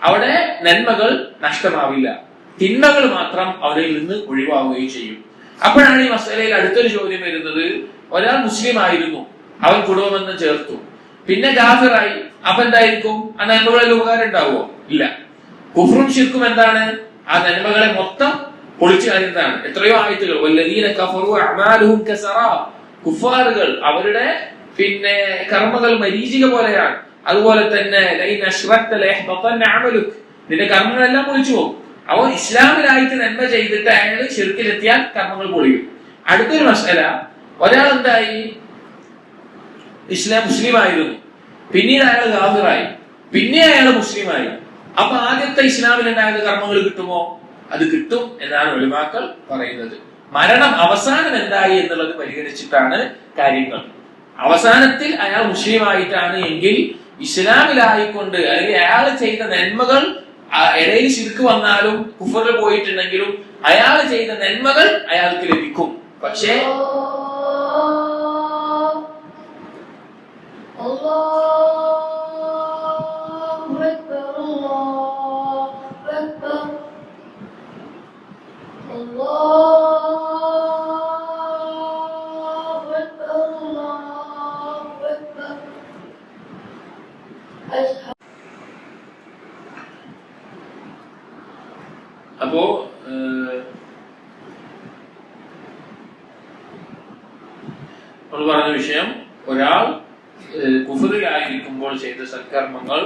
A: അവിടെ നന്മകൾ നഷ്ടമാവില്ല, തിന്മകൾ മാത്രം അവരിൽ നിന്ന് ഒഴിവാവുകയും ചെയ്യും. അപ്പോഴാണ് ഈ മസലയിൽ അടുത്തൊരു ചോദ്യം വരുന്നത്, ഒരാൾ മുസ്ലിം ആയിരുന്നു, അവൻ കുടുംബബന്ധം ചേർത്തു, പിന്നെ കാഫിറായി, അപ്പൊ എന്തായിരിക്കും? ആ നന്മകളിൽ ഉപകാരം ഉണ്ടാവുമോ? ഇല്ല. കുഫ്റും ശിർക്കും എന്താണ്? ആ നന്മകളെ മൊത്തം പൊളിച്ചു കളയുന്നതാണ്. എത്രയോ ആയത്തുകൾ, വല്ലദീന കഫറു അഅമാലുഹും കസറാബ്, കുഫാറുകൾ അവരുടെ പിന്നെ കർമ്മങ്ങൾ മരീചിക പോലെയാണ്. അതുപോലെ തന്നെ ലൈൻ അശ്റക്ത ലയഹ്ബതന്ന അമലുക്, നിന്റെ കർമ്മങ്ങളെല്ലാം പൊളിച്ചു പോകും. അവൻ ഇസ്ലാമിലായിട്ട് നന്മ ചെയ്തിട്ട് അയാൾ ശിർക്കിലെത്തിയാൽ കർമ്മങ്ങൾ പൊളിയും. അടുത്തൊരു മസല, ഒരാൾ എന്തായി? മുസ്ലിം ആയിരുന്നു, പിന്നീട് അയാൾ കാഫിറായി, പിന്നെ അയാൾ മുസ്ലിമായി. അപ്പൊ ആദ്യത്തെ ഇസ്ലാമിൽ ഉണ്ടായത് കർമ്മങ്ങൾ കിട്ടുമോ? അത് കിട്ടും എന്നാണ് ഉലമാക്കൾ പറയുന്നത്. മരണം അവസാനം എന്തായി എന്നുള്ളത് പരിഗണിച്ചിട്ടാണ് കാര്യങ്ങൾ. അവസാനത്തിൽ അയാൾ മുസ്ലിം ആയിട്ടാണ് എങ്കിൽ ഇസ്ലാമിലായിക്കൊണ്ട്, അല്ലെങ്കിൽ അയാൾ ചെയ്ത നന്മകൾ ഇടയിൽ ശിർക്ക് വന്നാലും കുഫറിൽ പോയിട്ടുണ്ടെങ്കിലും അയാൾ ചെയ്ത നന്മകൾ അയാൾക്ക് ലഭിക്കും. പക്ഷേ അപ്പോ ഒരാൾ കുഫറിലായിരിക്കുമ്പോൾ ചെയ്ത സൽക്കർമ്മങ്ങൾ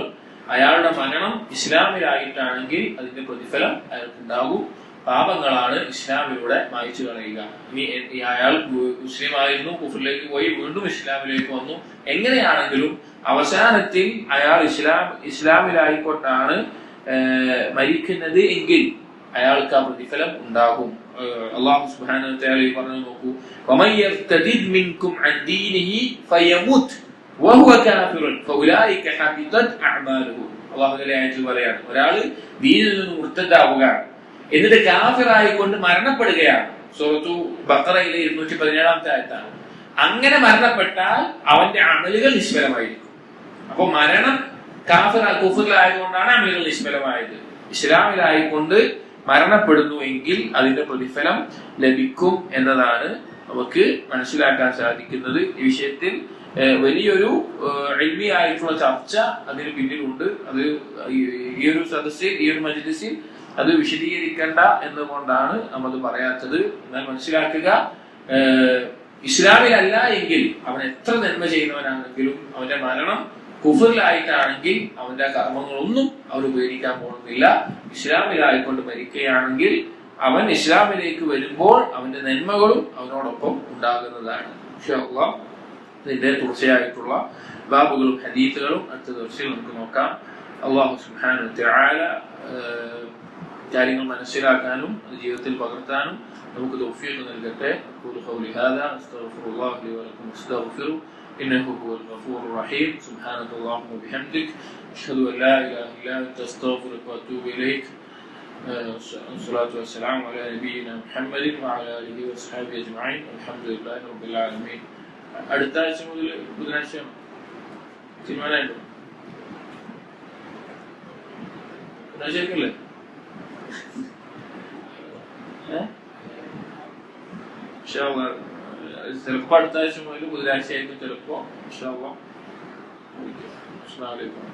A: അയാളുടെ മരണം ഇസ്ലാമിലായിട്ടാണെങ്കിൽ അതിന്റെ പ്രതിഫലം അയാൾക്കുണ്ടാകും. പാപങ്ങളാണ് ഇസ്ലാമിലൂടെ മായ്ച്ചു കളയുക. ഇനി അയാൾ മുസ്ലിം ആയിരുന്നു, കുഫറിലേക്ക് പോയി, വീണ്ടും ഇസ്ലാമിലേക്ക് വന്നു, എങ്ങനെയാണെങ്കിലും അവസാനത്തിൽ അയാൾ ഇസ്ലാമിലായിക്കൊണ്ടാണ് മരിക്കുന്നത് എങ്കിൽ അയാൾക്ക് ആ പ്രതിഫലം ഉണ്ടാകും. അല്ലാഹു സുബ്ഹാനഹു വ തആല പറഞ്ഞു നോക്കൂ, വമൻ യർതദിദ് മിൻകും അൻ ദീനിഹി ഫയമുത് വഹുവ കാഫിറുൻ ഫഉലൈക ഹബിതത് അഅമാലുഹു. അല്ലാഹുവിന്റെ ആയത്തിൽ പറയാണ്, ഒരാൾ ദീനിൽ നിന്ന് മുർത്തദാവുകയാണ്, എന്നിട്ട് കാഫിറായിക്കൊണ്ട് മരണപ്പെടുകയാണ്. സൂറത്തു ബഖറയിലെ 217 ആയത്താണ്. അങ്ങനെ മരണപ്പെട്ടാൽ അവന്റെ അമലുകൾ നിഷ്ഫലമായിരിക്കും. അപ്പൊ മരണം കുഫറിലായതുകൊണ്ടാണ് അമലുകൾ നിഷ്ഫലമായത്. ഇസ്ലാമിലായിക്കൊണ്ട് മരണപ്പെടുന്നു എങ്കിൽ അതിന്റെ പ്രതിഫലം ലഭിക്കും എന്നതാണ് നമുക്ക് മനസ്സിലാക്കാൻ സാധിക്കുന്നത്. ഈ വിഷയത്തിൽ വലിയൊരു ഇൽമി ആയിട്ടുള്ള ചർച്ച അതിന് പിന്നിലുണ്ട്. അത് ഈ ഒരു സദസ്സിൽ, ഈ ഒരു മജ്‌ലിസിൽ അത് വിശദീകരിക്കേണ്ട എന്നുകൊണ്ടാണ് നമ്മൾ പറയാത്തത്. എന്നാൽ മനസ്സിലാക്കുക, ഇസ്ലാമിലല്ല എങ്കിൽ അവൻ എത്ര നന്മ ചെയ്യുന്നവനാണെങ്കിലും അവന്റെ മരണം കുഫറിലായിട്ടാണെങ്കിൽ അവന്റെ കർമ്മങ്ങളൊന്നും അവന് ഉപകരിക്കാൻ പോകുന്നില്ല. ഇസ്ലാമിലായിക്കൊണ്ട് മരിക്കുകയാണെങ്കിൽ അവൻ ഇസ്ലാമിലേക്ക് വരുമ്പോൾ അവന്റെ നന്മകളും അവനോടൊപ്പം ഉണ്ടാകുന്നതാണ്. ഇൻഷാ അല്ലാഹ് ഇതിന്റെ തുടർച്ചയായിട്ടുള്ള ബാബുകളും ഹദീസുകളും അടുത്ത ദിവസത്തിൽ നമുക്ക് നോക്കാം. അല്ലാഹു സുബ്ഹാനഹു വ തആല കാര്യങ്ങൾ മനസ്സിലാക്കാനും അത് ജീവിതത്തിൽ പകർത്താനും നമുക്ക് തൗഫീഖ് നൽകട്ടെ. അഖൂലു ഖൗലി ഹാദാ അസ്തഗ്ഫിറുല്ലാഹ ലി വലക്കും അസ്തഗ്ഫിറു ഇന്നഹു ഹുവൽ ഗഫൂറുർ റഹീം. സുബ്ഹാനക്കല്ലാഹുമ്മ വബിഹംദിക അഷ്ഹദു അൻ ലാ ഇലാഹ ഇല്ലാ അൻത അസ്തഗ്ഫിറുക വഅതൂബു ഇലൈക്. വസ്സലാത്തു വസ്സലാമു അലാ നബിയിനാ മുഹമ്മദിൻ വഅലാ ആലിഹി വസ്ഹബിഹി അജ്മഈൻ. അൽഹംദുലില്ലാഹി റബ്ബിൽ ആലമീൻ. അടുത്ത ആഴ്ച മുതൽ ബുധനാഴ്ച തീരുമാനമുണ്ടോ? ബുധനാഴ്ചയല്ലേ? ചിലപ്പോ അടുത്ത ആഴ്ച മുതൽ ബുധനാഴ്ച ആയിരുന്നു, ചിലപ്പോ. അസ്സലാമു അലൈക്കും.